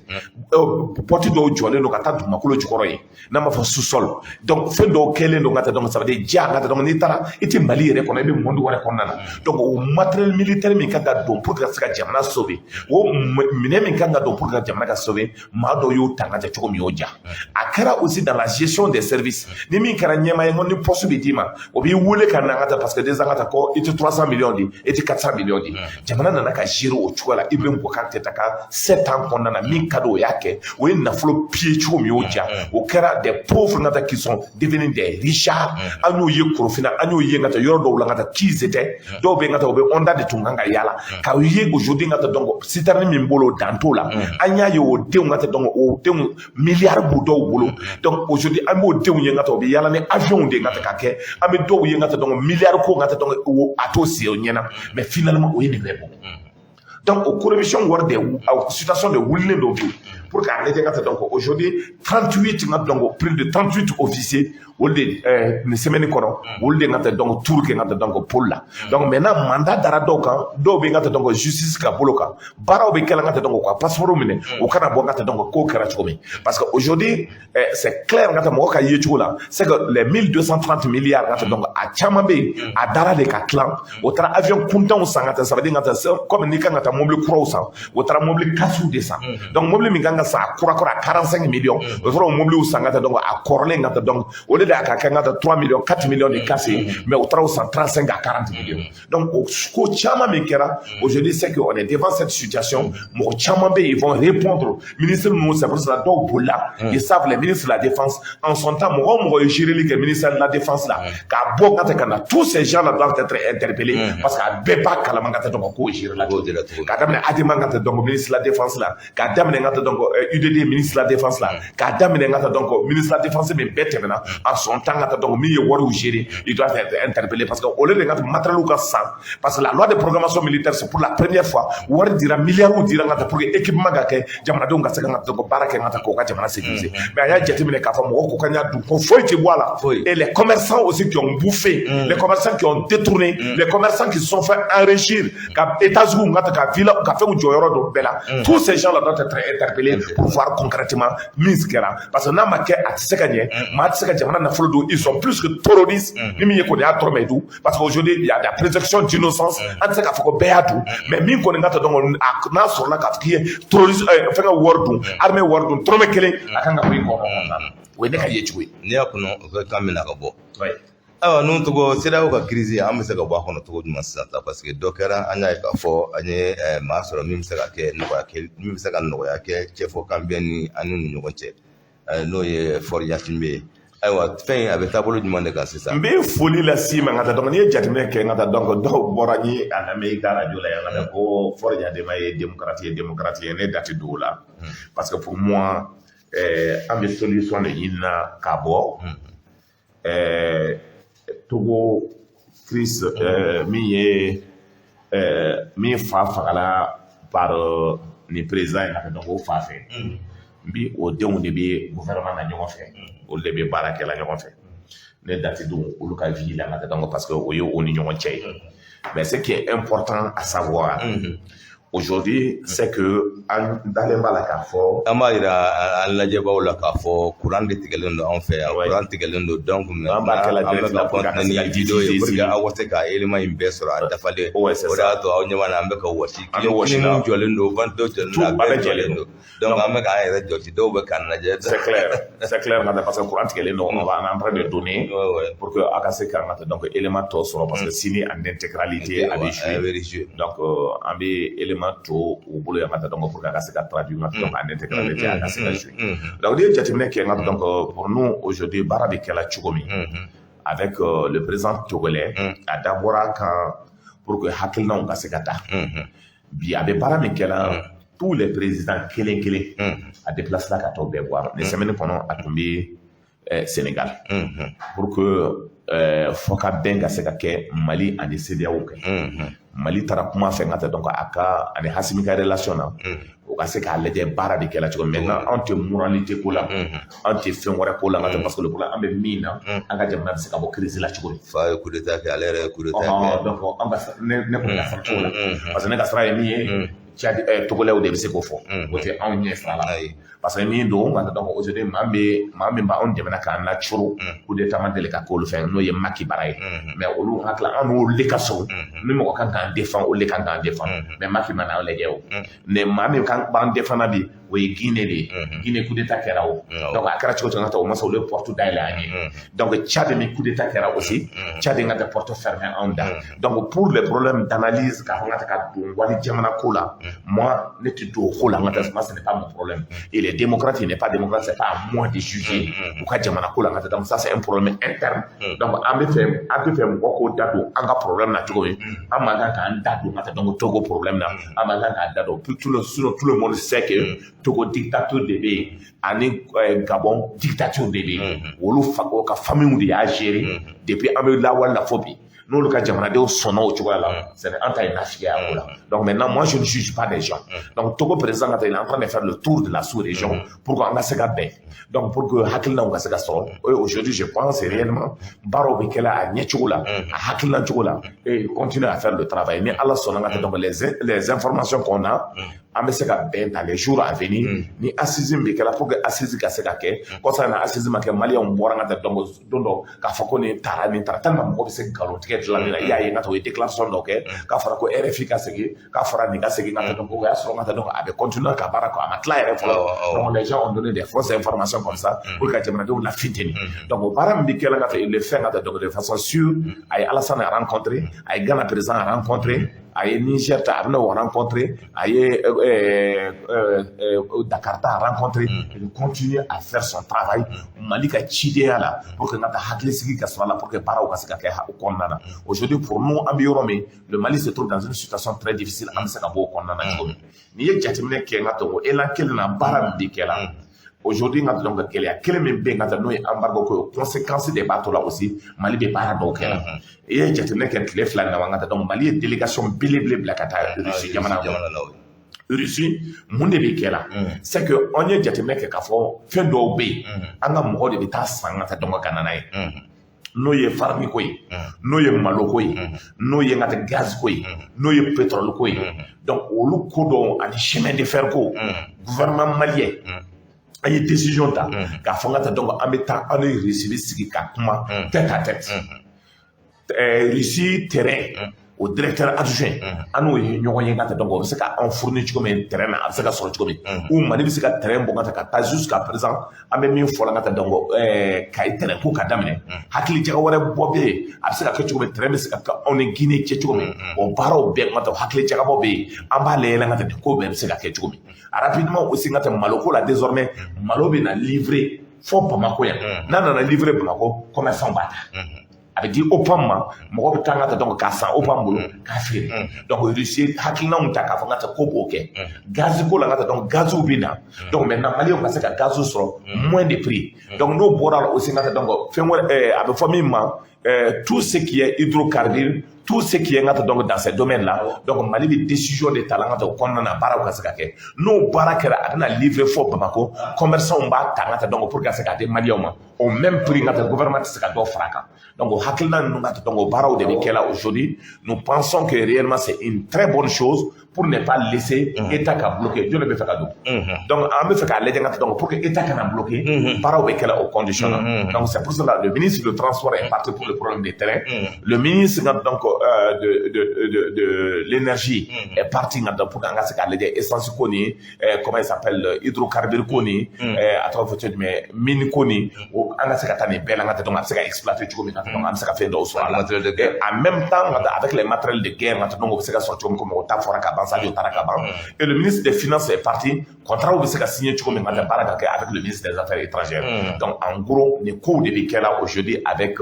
poti do jole no ka ta duma kulo chikoro yi na ma fa sous-sol donc fe do kele no ngata donc ça veut dire dia ngata donc ni tara iti Mali re kono be mondu wala konnana donc o matériel militaire mi kanga do pour que ça jamana sauver o mine mi kanga do pour que jamana ka sauver ma do yo tanga ta choko mi oja akara aussi dans la gestion des services ni mi kara nyema yengo ni possibilité ma obi wule kana ngata parce que des ngata ko iti 300 millions di iti 400 millions di jamana na ka jiro o chuala Ibrahim Boubacar Keita ka 7 ans konnana mi kado yake o na flo pied choko mi oja o kera des pauvres ngata qui sont devenus des richards anyo ye profina anyo ye ngata yoro do ngata qui étaient do be ngata obe onda de tunganga yala ka ye aujourd'hui ngata donc citerne mi mbolo danto la anya yo o de ngata donc o de milliards budo bolo donc aujourd'hui amo de ngata obe yala ne avion de ngata ka kɛ an bɛ dɔw ye ngata donc milliard ko ngata donc a to se o ɲɛna mais finalement o ye nin bɛɛ bɔ donc au corruption wari de situation de wulilen dɔ bi pour k'a lajɛ ngata donc aujourd'hui 38 ngata donc plus de 38 officiers olu de nin semaine kɔnɔ olu de ngata donc tour kɛ ngata donc pôle la donc maintenant mandat dara dɔw kan dɔw bɛ ngata donc justice ka bolo kan baaraw bɛ kɛla ngata donc ka passeport minɛ o kana bɔ ngata donc ko kɛra cogo min parce que aujourd'hui c'est clair ngata mɔgɔ ka ye cogo la c'est que les 1230 milliards ngata donc a caman bɛ yen a dara de ka tilan o taara avion kuntanw san ngata ça veut dire ngata comme ni kan ka taa mobili kuraw san o taara mobili kasiw de san donc mobili min kan ka san a kura kura 45 millions o sɔrɔ o mobiliw san ngata donc a kɔrɔlen ngata donc o de a ka kɛ ngata 3 millions 4 millions de cassés mais o taara o san 35 à 40 millions donc o ko caman min kɛra aujourd'hui c'est que on est devant cette situation mɔgɔ caman bɛ yen ils vont répondre ministre ninnu c'est pour ça dɔw bolila ils savent les ministres de la défense en son temps mɔgɔ o mɔgɔ ye géré kɛ ministère de la défense là k'a bɔ ngata ka na tous ces gens là doivent être interpellés parce que a bɛɛ b'a kalama ngata donc k'o géré la k'a daminɛ Adima ngata donc ministre de la défense là k'a daminɛ ngata donc UDD ministre de la défense là k'a daminɛ ngata donc ministre de la défense min bɛɛ tɛmɛna en son temps ngata donc min ye wariw géré ils doivent être interpellés parce que au lieu de ngata matériel ka san parce que la loi de programmation militaire c'est pour la première fois wari dira milliards dira ngata pour que équipement ka kɛ jamanadenw ka se ka ngata donc baara kɛ ngata k'o ka jamana sécuriser mais a y'a jateminɛ k'a fɔ mɔgɔw ko ka ɲa dun ko foyi tɛ bɔ a la et les commerçants aussi qui ont bouffé les commerçants qui ont détourné les commerçants qui se sont fait enrichir ka États-Unis ngata ka villa ka fɛnw jɔyɔrɔ dɔ bɛɛ la tous ces gens là doivent être interpellés pour voir concrètement min kɛra parce que n'a ma kɛ a tɛ se ka ɲɛ maa tɛ se ka jamana nafolo don ils sont plus que terroristes ni min ye kɔni y'a tɔrɔ mɛ dun parce que aujourd'hui il y a la présomption d'innocence an tɛ se k'a fɔ ko bɛɛ y'a dun mais min kɔni ngata donc n'a sɔrɔla k'a fɔ k'i ye terroriste fɛn ka wari dun armée wari dun tɔrɔmɛ kelen a kan ka bɔ i kɔnɔ o ye ne ka ye cogo ye n'i y'a kɔnɔ o ka kan min na ka bɔ ayiwa n'o tɔgɔ CEDEAO ka crise an bɛ se ka bɔ a kɔnɔ cogo jumɛn sisan ta parce que dɔ kɛra an y'a ye k'a fɔ an ye maa sɔrɔ min bɛ se ka kɛ nɔgɔya kɛ min bɛ se ka nɔgɔya kɛ cɛfɔkanbɛn ni ani ni ɲɔgɔn cɛ n'o ye Fɔri Yasinbe ye ayiwa fɛn in a bɛ taabolo jumɛn de kan sisan. n bɛ foli lase ma nka donc n'i ye jateminɛ kɛ nka donc dɔw bɔra ni a lamɛn i ka radio la yan nka ko Fɔri Yadema ye démocrate ye ne dati don o la parce que pour moi an bɛ solution de ɲini na k'a bɔ Togo crise min fa fagala par ni président ye nka donc o fa fɛ bi o denw de bɛ gouvernement na ɲɔgɔn fɛ olu de bɛ baara kɛla ɲɔgɔn fɛ ne dati don olu ka vie la nka donc parce que o ye o ni ɲɔgɔn cɛ ye mais ce qui est important à savoir aujourd'hui c'est que an dalen b'a la k'a fɔ an b'a yira an lajɛbaaw la k'a fɔ courant de tigɛlen don an fɛ yan courant tigɛlen don donc an b'a kɛla direct la pour ka ni video ye pour que aw ka se ka élément in bɛɛ sɔrɔ a dafalen o de y'a to aw ɲɛ b'a la an bɛ ka wɔsi kini min jɔlen don ventilo jɔlen don a bɛɛ jɔlen don donc an bɛ k'an yɛrɛ jɔsi dɔw bɛ k'an lajɛ c'est clair nka parce que courant tigɛlen don on va en train de donner pour que a ka se k'an ka donc élément tɔ sɔrɔ parce que sinon en intégralité a bɛ jouer donc an bɛ élément to u bolo yan ka donc pour que a ka se ka traduire donc en intégralité a ka se ka jouer donc n'i ye jateminɛ kɛ nka donc pour nous aujourd'hui baara bɛ kɛla cogo min avec le président togolais a dabɔra kan pour que hakilinaw ka se ka ta bi a bɛ baara min kɛla tous les présidents kelen a déplacé la ka t'o bɛɛ voir les semaines kɔnɔ a tun bɛ Sénégal pour que fɔ ka bɛn ka se ka kɛ Mali ani CEDEAO kɛ Mali taara kuma fɛ nka tɛ donc a ka ani Hasimi ka relation na o ka se k'a lajɛ baara de kɛla cogo min maintenant anw tɛ moralité ko la anw tɛ fɛn wɛrɛ ko la nka tɛ parce que le problème an bɛ min na an ka jamana bɛ se ka bɔ crise la cogo min. fa ye coup d'état kɛ ale yɛrɛ ye coup d'état kɛ donc an ka ne kɔni ka fara cogo la parce que ne ka sira ye min ye togolɛw de bɛ se k'o fɔ o tɛ anw ɲɛ sira la parce que min don nka donc aujourd'hui maa min b'anw dɛmɛ k'an lacoro coup d'état ma deli ka k'olu fɛn n'o ye Macky bara ye mais olu hakili an n'olu de ka so ni mɔgɔ kan k'an défend olu de kan k'an défend mais Macky ma n'aw lajɛ o mais maa min kan b'an défend bi o ye Guinée de ye Guinée coup d'état kɛra o donc a kɛra cogo cogo nka tɛ o ma sɔn olu ye porte dayɛlɛ an ye donc Tchad ni coup d'état kɛra aussi Tchad nka tɛ porte fermée anw da donc pour les problèmes d'analyse k'a fɔ nka tɛ ka don wali jamana ko la moi ne tɛ don o ko la nka tɛ ce n'est pas mon problème il est démocrate, il n'est pas démocrate, c'est pas à moi de juger. Ou quand jamana ko la donc ça c'est un problème interne. Donc an bɛ fɛ mɔgɔ ko da don an ka problème na cogo min an man kan k'an da don nka tɛ donc Togo problème na an man kan k'a da don tout le monde sait que Togo dictature de be ani Gabon dictature de be wolu fago ka famille de ya gérer depuis amé la wala phobie nous le cas jamanadenw sonna o cogoya la c'est anta ina fiya o la donc maintenant moi je ne juge pas les gens donc Togo président il est en train de faire le tour de la sous-région pour qu'on a se gabe donc pour que hakilna on se gasoro aujourd'hui je pense réellement baro be kala a nyechoula a hakilna choula et continue à faire le travail mais Allah sonna donc les informations qu'on a an bɛ se ka bɛn dans les jours à venir ni assise bɛ kɛla pour que assise ka se ka kɛ kɔsa na assise ma kɛ maliyɛnw bɔra n ka taa don dɔ k'a fɔ ko nin taara tellement mɔgɔ bɛ se nkalon tigɛ dilan min na i y'a ye n ka taa o ye déclaration dɔ kɛ k'a fɔra ko RFI ka segin k'a fɔra nin ka segin ka taa donc o y'a sɔrɔ n ka taa donc a bɛ continuer ka baara kɛ a ma tila yɛrɛ fɔlɔ donc les gens ont donné des fausses informations comme ça pour que jamanadenw la fitini donc o baara min bɛ kɛla ka taa il le fait ka taa donc de façon sûre a ye Alassane rencontré a ye Ghana président rencontré a ye Niger ta a bɛna o rencontré a ye Dakar ta rencontré il continue à faire son travail Mali ka cidenya la pour que n ka taa hakili sigi ka sɔrɔ a la pour que baaraw ka se ka kɛ o kɔnɔna na aujourd'hui pour nous an bɛ yɔrɔ min le Mali se trouve dans une situation très difficile an bɛ se ka bɔ o kɔnɔna na cogo min n'i ye jateminɛ kɛ n ka to elan kelen na baara min bɛ kɛ la aujourd'hui n ka donc gɛlɛya kelen min bɛ yen n ka taa n'o ye embargo ko ye conséquence de b'a to la aussi Mali bɛ baara dɔw kɛ la i ye jateminɛ kɛ tile fila nin na n ka taa donc Mali ye délégation belebele bila ka taa Russie jamana kɔnɔ Russie mun de bɛ kɛ la c'est que an ye jateminɛ kɛ k'a fɔ fɛn dɔw bɛ yen an ka mɔgɔ de bɛ taa san ka taa donc ka na n'a ye n'o ye farine ko ye n'o ye malo ko ye n'o ye n ka taa gaz ko ye n'o ye pétrole ko ye donc olu ko dɔw ani chemin de fer ko gouvernement malien an ye décision ta k'a fɔ n ka taa donc an bɛ taa an ni Russie bɛ sigi ka kuma tête à tête Russie terrain au directeur adjoint an n'o ye ɲɔgɔn ye n ka taa donc o bɛ se ka an fournir cogo min terrain na a bɛ se ka sɔrɔ cogo min ou Mali bɛ se ka terrain bɔ n ka taa jusqu'à présent an bɛ min fɔ la n ka taa donc Kayi terrain ko ka daminɛ hakili jagabɔ wɛrɛ bɔ bɛ yen a bɛ se ka kɛ cogo min terrain bɛ se ka kɛ anw ni Guinée cɛ cogo min o baaraw bɛɛ n ka taa hakili jagabɔ bɛ yen an b'a lajɛ n ka taa ko bɛɛ bɛ se ka kɛ cogo min rapidement aussi n ka taa malo ko la désormais malo bɛ na livrer fo Bamako yan n'a nana livrer Bamako commerçant b'a ta a bɛ di OPAM ma mɔgɔ bɛ taa n ka taa donc k'a san OPAM bolo k'a feere donc Russie hakilinaw ta k'a fɔ n ka taa ko b'o kɛ gaz ko la n ka taa donc gaziw bɛ na donc maintenant maliyɛnw ka se ka gaziw sɔrɔ moins de prix donc n'o bɔra la aussi n ka taa donc fɛn wɛrɛ a bɛ fɔ min ma tout ce qui est hydrocarbures tout ce qui est donc dans ces domaines-là donc Mali bɛ décision de ta la n ka taa o kɔnɔna na baaraw ka se ka kɛ n'o baara kɛra a bɛna livrer fo Bamako commerçants b'a ta n ka taa donc pour que ka se ka di maliyɛnw ma au même prix n ka taa gouvernement tɛ se ka dɔ fara a kan donc o hakilina ninnu ka taa donc o baaraw de bɛ kɛ la aujourd'hui nous pensons que réellement c'est une très bonne chose pour ne pas laisser État ka bloquer jɔn de bɛ fɛ ka don donc an bɛ fɛ k'a lajɛ n ka taa donc pour que État kana bloquer baaraw bɛ kɛ la o condition na donc c'est pour cela le ministre du transport est parti pour le problème des terrains le ministre donc de l'énergie est parti pour qu'an ka se k'a lajɛ essence ko ni comment il s'appelle hydrocarbures ko ni a tɔgɔ fɔ cogo jumɛn mine ko ni an ka se ka taa nin bɛɛ la n ka taa donc a bɛ se ka exploiter cogo min na donc an bɛ se ka fɛn dɔw sɔrɔ a la et en même temps avec les matériels de guerre n ka taa donc o bɛ se ka sɔrɔ cogo min ko mɔgɔ ta fɔra ka ban sa taara ka ban et le ministre des finances est parti contrat bɛ se ka signer cogo min n ka taa baara ka kɛ avec le ministre des affaires étrangères donc en gros nin kow de bɛ kɛ la aujourd'hui avec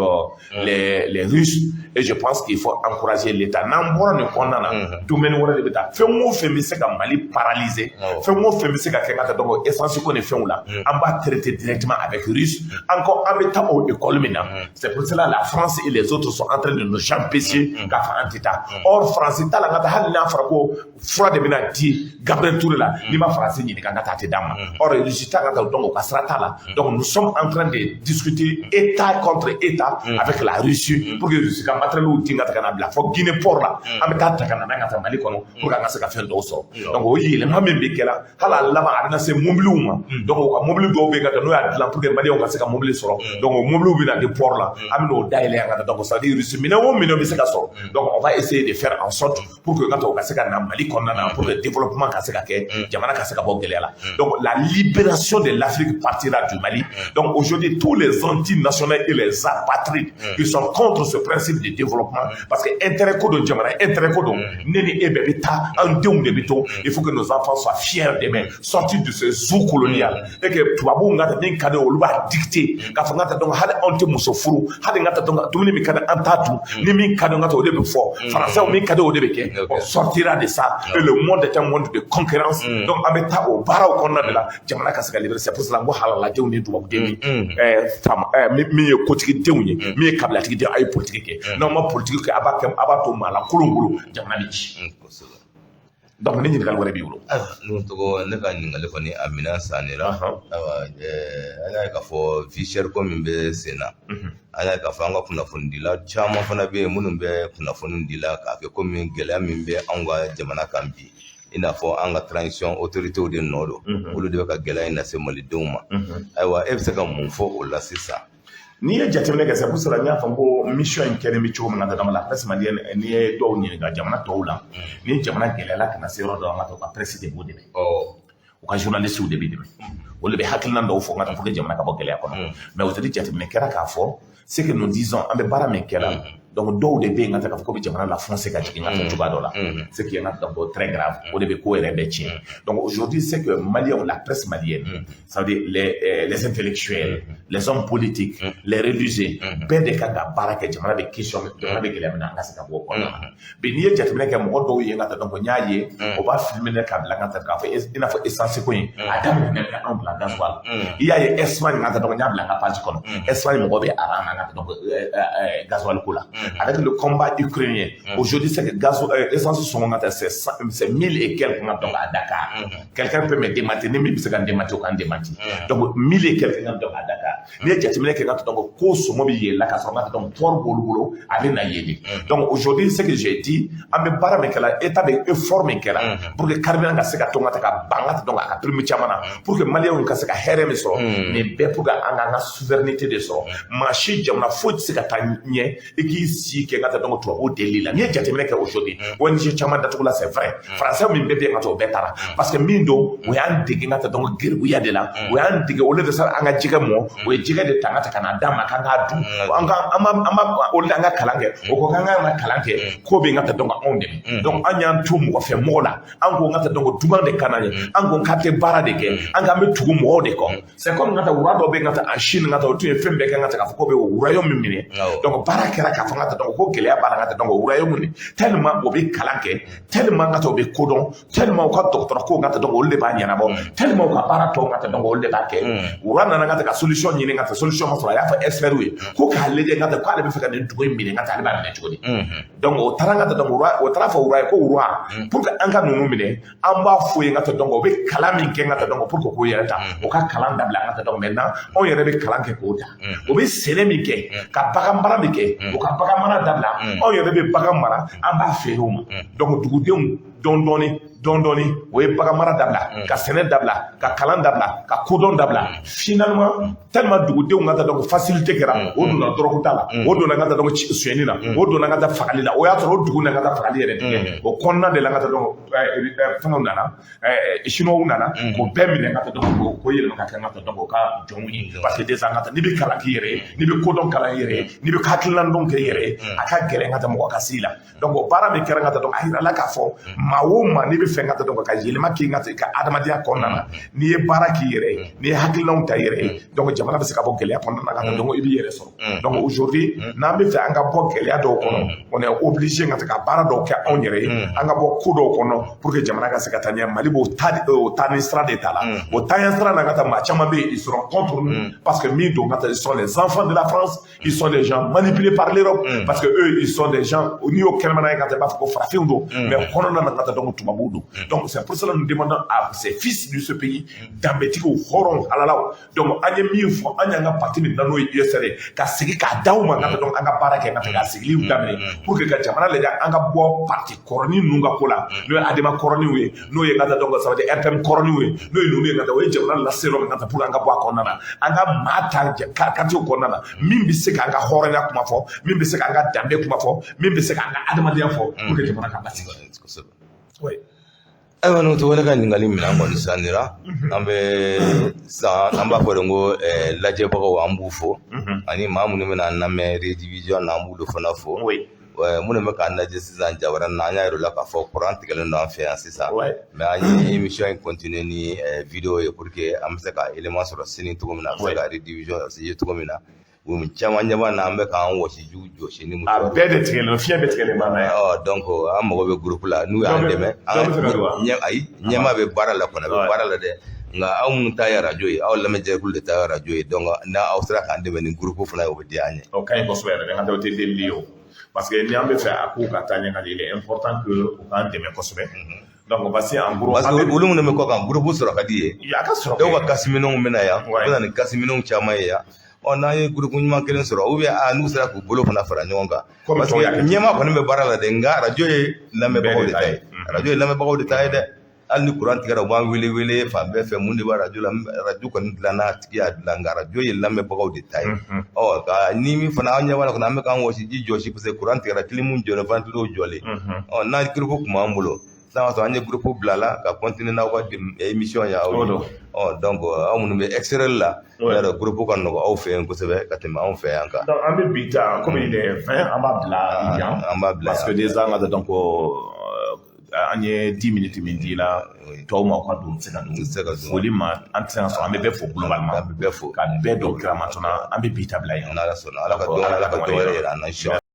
les Russes et je pense qu'il faut encourager l'État n'an bɔra nin kɔnɔna na domaine wɛrɛ de bɛ taa fɛn o fɛn bɛ se ka Mali paralyser fɛn o fɛn bɛ se ka kɛ n ka taa donc essence ko ni fɛnw la an b'a traiter directement avec Russes encore an bɛ taa o école min na c'est pour cela la France et les autres sont en train de nous empêcher k'a fɔ an tɛ taa or France ta la n ka taa hali n'a fɔra ko fura de bɛna di Gabriel Touré la n'i ma France ɲininka n ka taa tɛ d'a ma or Russie ta ka taa donc o ka sira t'a la donc nous sommes en train de discuter État contre État avec la Russie pour que Russie ka matériel di n ka taa ka na bila fo Guinée port la an bɛ taa ta ka na n'an ka taa Mali kɔnɔ pour que an ka se ka fɛn dɔw sɔrɔ donc o yɛlɛma min bɛ kɛ la hali a laban a bɛna se mobiliw ma donc o ka mobili dɔw bɛ yen ka taa n'o y'a dilan pour que maliyɛnw ka se ka mobili sɔrɔ donc o mobiliw bɛ na di port la an bɛ n'o dayɛlɛ an ka taa donc c'est à dire Russie minɛn o minɛn bɛ se ka sɔrɔ donc on va essayer de faire en sorte pour que n ka taa o ka se ka na Mali kɔnɔna na pour que le développement ka se ka kɛ jamana ka se ka bɔ gɛlɛya la donc la libération de l'Afrique partira du Mali donc aujourd'hui tous les antinationaux et les apatrides ils sont contre ce principe de développement parce que intérêt ko don jamana intérêt ko don ne ni e bɛɛ bɛ taa an denw de bɛ to il faut que nos enfants soient fiers demain sortir de ce zoo colonial et que tubabuw n ka taa min ka di olu b'a dicter k'a fɔ n ka taa donc hali anw tɛ muso furu hali n ka taa donc dumuni min ka di an t'a dun ni min ka di n ka taa o de bɛ fɔ français min ka di o de bɛ kɛ on sortira de ça et le monde est un monde de concurrence donc an bɛ taa o baaraw kɔnɔna de la jamana ka se ka libérer c'est pour cela n ko halaladenw ni dubabudenw min ye kotigidenw ye min ye kabilatigidenw a ye politique kɛ n'aw ma politique kɛ a b'a to maa la kolon bolo jamana bɛ ci donc ni ɲininkali wɛrɛ b'i bolo n'o tɔgɔ ne ka ɲininkali kɔni a minɛn sannira ayiwa an y'a ye k'a fɔ vie chère ko min bɛ sen na an y'a ye k'a fɔ an ka kunnafonidila caman fana bɛ yen minnu bɛ kunnafoni dila k'a kɛ komi gɛlɛya min bɛ anw ka jamana kan bi i n'a fɔ an ka transition autorités de nɔ don olu de bɛ ka gɛlɛya in lase malidenw ma ayiwa e bɛ se ka mun fɔ o la sisan n'i ye jateminɛ kɛ c'est pour cela n y'a fɔ ko mission in kɛlen bɛ cogo min na dama la presse malienne n'i ye dɔw ɲininka jamana tɔw la ni jamana gɛlɛyala ka na se yɔrɔ dɔ la an ka to ka presse de b'o dɛmɛ u ka journalistes de bɛ dɛmɛ olu de bɛ hakilina dɔw fɔ n ka taa fɔ ko jamana ka bɔ gɛlɛya kɔnɔ mais aujourd'hui jateminɛ kɛra k'a fɔ c'est que nous disons an bɛ baara min kɛra donc dɔw de bɛ yen ka taa k'a fɔ ko bɛ jamana la foncer ka jigin ka fɔ cogoya dɔ la c'est qui est donc très grave o de bɛ ko yɛrɛ bɛ tiɲɛ donc aujourd'hui c'est que Maliens la presse malienne ça veut dire les intellectuels les hommes politiques les religieux bɛɛ de kan ka baara kɛ jamana bɛ question jamana bɛ gɛlɛya min na an ka se ka bɔ o kɔnɔna na bi n'i ye jateminɛ kɛ mɔgɔ dɔw ye ka taa donc n y'a ye o b'a filmer k'a bila ka taa k'a fɔ i n'a fɔ essence ko in a daminɛ na anw bila gasoil i y'a ye Espagne ka taa donc n y'a bila ka page kɔnɔ Espagne mɔgɔ bɛ aran na ka taa donc gasoil ko la avec le combat ukrainien aujourd'hui c'est que essence sɔngɔ ka taa c'est 1000 et quelques donc à Dakar quelqu'un peut me démentir ni min bɛ se ka n démentir o ka n démentir donc 1000 et quelques donc à Dakar n'i ye jateminɛ kɛ ka taa donc ko sɔngɔ bɛ yɛlɛ ka sɔrɔ ka taa donc port b'olu bolo a bɛ na yɛlɛ donc aujourd'hui c'est que j'ai dit an bɛ baara min kɛla état bɛ effort min kɛra pour que carburant ka se ka to ka taa ka ban ka taa donc a ka prime caman na pour que maliyɛnw ka se ka hɛrɛ min sɔrɔ nin bɛɛ pour que an k'an ka souveraineté de sɔrɔ maa si jamana foyi tɛ se ka taa ɲɛ i k'i si kɛ ka taa donc tubabu deli la n'i ye jateminɛ kɛ aujourd'hui ONG caman datugula c'est vrai français min bɛ bɛ yen ka taa o bɛɛ taara parce que min don o y'an dege ka taa donc geribuya de la o y'an dege o de sara an ka jɛgɛ mɔ o ye jɛgɛ de ta ka ta ka na d'a ma k'an k'a dun an ma o de an ka kalan kɛ o ko k'an ka kalan kɛ ko bɛ ka taa donc anw dɛmɛ donc an y'an to mɔgɔ fɛ mɔgɔ la an ko ka taa donc dunan de kana ye an ko k'a tɛ baara de kɛ an k'an bɛ tugu mɔgɔw de kɔ c'est comme ka taa wura dɔ bɛ ka taa en Chine ka taa o tun ye fɛn bɛɛ kɛ ka taa k'a fɔ ko bɛ o royaume min minɛ donc baara kɛra k'a fɔ ka taa donc ko gɛlɛya b'a la ka taa donc o royaume nin tellement o bɛ kalan kɛ tellement ka taa o bɛ kodɔn tellement o ka dɔgɔtɔrɔ ko ka taa donc olu de b'a ɲɛnabɔ tellement o ka baara tɔw ka taa donc olu de b'a kɛ wura nana ka taa ka solution ɲini ka taa solution ma sɔrɔ a y'a fɔ experts ye ko k'a lajɛ ka taa k'ale bɛ fɛ ka nin dugu in minɛ ka taa ale b'a minɛ cogo di donc o taara ka taa donc o taara fɔ wura ye ko wura pour que an ka ninnu minɛ an b'a fɔ ye ka taa donc o bɛ kalan min kɛ ka taa donc pour que k'o yɛrɛ ta o ka kalan dabila ka taa donc maintenant anw yɛrɛ bɛ kalan kɛ k'o ta o bɛ sɛnɛ min kɛ ka bagan mara min kɛ o ka bagan mara dabila anw yɛrɛ bɛ bagan mara an b'a feere o ma donc dugudenw dɔɔni o ye bagan mara dabila ka sɛnɛ dabila ka kalan dabila ka kodɔn dabila finalement tellement dugudenw ka taa donc facilité kɛra o donna dɔrɔgu ta la o donna ka taa donc sonyɛni na o donna ka taa fagali la o y'a sɔrɔ o dugu na ka taa fagali yɛrɛ tigɛ o kɔnɔna de la ka taa donc fɛngɛw nana chinois nana k'o bɛɛ minɛ ka taa donc ko yɛlɛma ka kɛ ka taa donc o ka jɔnw ye parce que déjà ka taa n'i bɛ kalan k'i yɛrɛ ye n'i bɛ kodɔn kalan i yɛrɛ ye n'i bɛ hakilina dɔn kɛ i yɛrɛ ye a ka gɛlɛn ka taa mɔgɔ ka s'i la donc o baara min kɛra ka taa donc a yirala k'a fɔ maa o maa n'i bɛ fɛn ka taa donc ka yɛlɛma k'i ka adamadenya kɔnɔna na n'i ye baara k'i yɛrɛ ye n'i ye hakilinaw ta i yɛrɛ ye donc jamana bɛ se ka bɔ gɛlɛya kɔnɔna na ka taa donc i b'i yɛrɛ sɔrɔ donc aujourd'hui n'an bɛ fɛ an ka bɔ gɛlɛya dɔw kɔnɔ on est obligé ka taa ka baara dɔw kɛ anw yɛrɛ ye an ka bɔ ko dɔw kɔnɔ pour que jamana ka se ka taa ɲɛ Mali b'o taa ni sira de ta la o taa ɲɛ sira na ka taa maa caman bɛ yen ils seront contre nous parce que min don ka taa ils sont les enfants de la France ils sont des gens manipulés par l'Europe parce que eux ils sont des gens n'i y'o kɛnɛmana ye ka taa i b'a fɔ ko farafinw don mais kɔnɔna na ka taa donc tubabuw don donc c'est pour cela nous demandons à ces fils de ce pays danbetigiw hɔrɔnw halalaw donc an ye min fɔ an y'an ka parti min n'o ye USR ka segin k'a d'aw ma ka taa donc an ka baara kɛ ka taa ka sigiliw daminɛ pour que ka jamana lajɛ an ka bɔ parti kɔrɔnin ninnu ka ko la n'o ye Adema kɔrɔninw ye n'o ye ka taa donc ça veut dire RPM kɔrɔninw ye n'o ye ninnu ye ka taa o ye jamana lase yɔrɔ min ka taa pour an ka bɔ a kɔnɔna na an ka maa ta quartier kɔnɔna na min bɛ se k'an ka hɔrɔnya kuma fɔ min bɛ se k'an ka danbe kuma fɔ min bɛ se k'an ka adamadenya fɔ pour que jamana ka basigi. ayiwa n'o tɔgɔ ne ka ɲininkali minɛn kɔni sannira an bɛ sisan an b'a fɔ de ko lajɛbagaw an b'u fo ani maa minnu bɛna an lamɛn redivision na an b'olu fana fo minnu bɛ k'an lajɛ sisan Jawara na an y'a yir'u la k'a fɔ courant tigɛlen don an fɛ yan sisan mais an ye émission in continuer ni vidéo ye pour que an bɛ se ka élément sɔrɔ sini cogo min na a bɛ se ka redivision sigi cogo min na caman ɲɛ b'an na an bɛ k'an wɔsi jɔsi ni a bɛɛ de tigɛlen fiɲɛ bɛ tigɛlen b'a la yan donc an mago bɛ groupe la n'u y'an dɛmɛ ayi ɲɛmaa bɛ baara la kɔnɔ a bɛ baara la dɛ nka aw minnu ta ye radio ye aw lamɛnjɛkulu de ta ye radio ye donc n'aw sera k'an dɛmɛ ni groupe fana ye o bɛ diya an ye o ka ɲi kosɛbɛ yɛrɛ n ka tɛ delili o parce que ni an bɛ fɛ a ko ka taa ɲɛ ka il est important que u k'an dɛmɛ kosɛbɛ donc parce que en gros parce que olu minnu bɛ kɔ kan groupe sɔrɔ ka di ye a ka sɔrɔ dɔw ka kasiminɛnw bɛ na yan u bɛ na ni kasiminɛw caman ye yan n'an ye groupe ɲuman kelen sɔrɔ ou bien n'u sera k'u bolo fana fara ɲɔgɔn kan parce que ɲɛmaa kɔni bɛ baara la dɛ nka radio ye lamɛnbagaw de ta ye radio ye lamɛnbagaw de ta ye dɛ hali ni courant tigɛra u b'an wele fan bɛɛ fɛ mun de b'a radio la radio kɔni dilanna a tigi y'a dilan nka radio ye lamɛnbagaw de ta ye ka ni min fana an ɲɛ b'a la kɔni an bɛ k'an wɔsi ji jɔsi parce que courant tigɛra clim jɔlen ventilo jɔlen n'a groupe tun b'an bolo n'a y'a sɔrɔ an ye groupe bila la ka continuer n'aw ka émission ye aw ye donc aw minnu bɛ extérieur la y'a dɔn groupe ka nɔgɔ aw fɛ yen kosɛbɛ ka tɛmɛ anw fɛ yan kan donc an bɛ bi ta comme il est 20 an b'a bila yan an b'a bila parce que déjà an ka donc an ye 10 minutes min di la tɔw ma ka don se ka don foli ma an tɛ se ka sɔrɔ an bɛ bɛɛ fo globalement an bɛ bɛɛ fo ka bɛɛ dɔn kira maintenant an bɛ bi ta bila yan ala sɔnna ala ka dɔn wɛrɛ yɛrɛ an na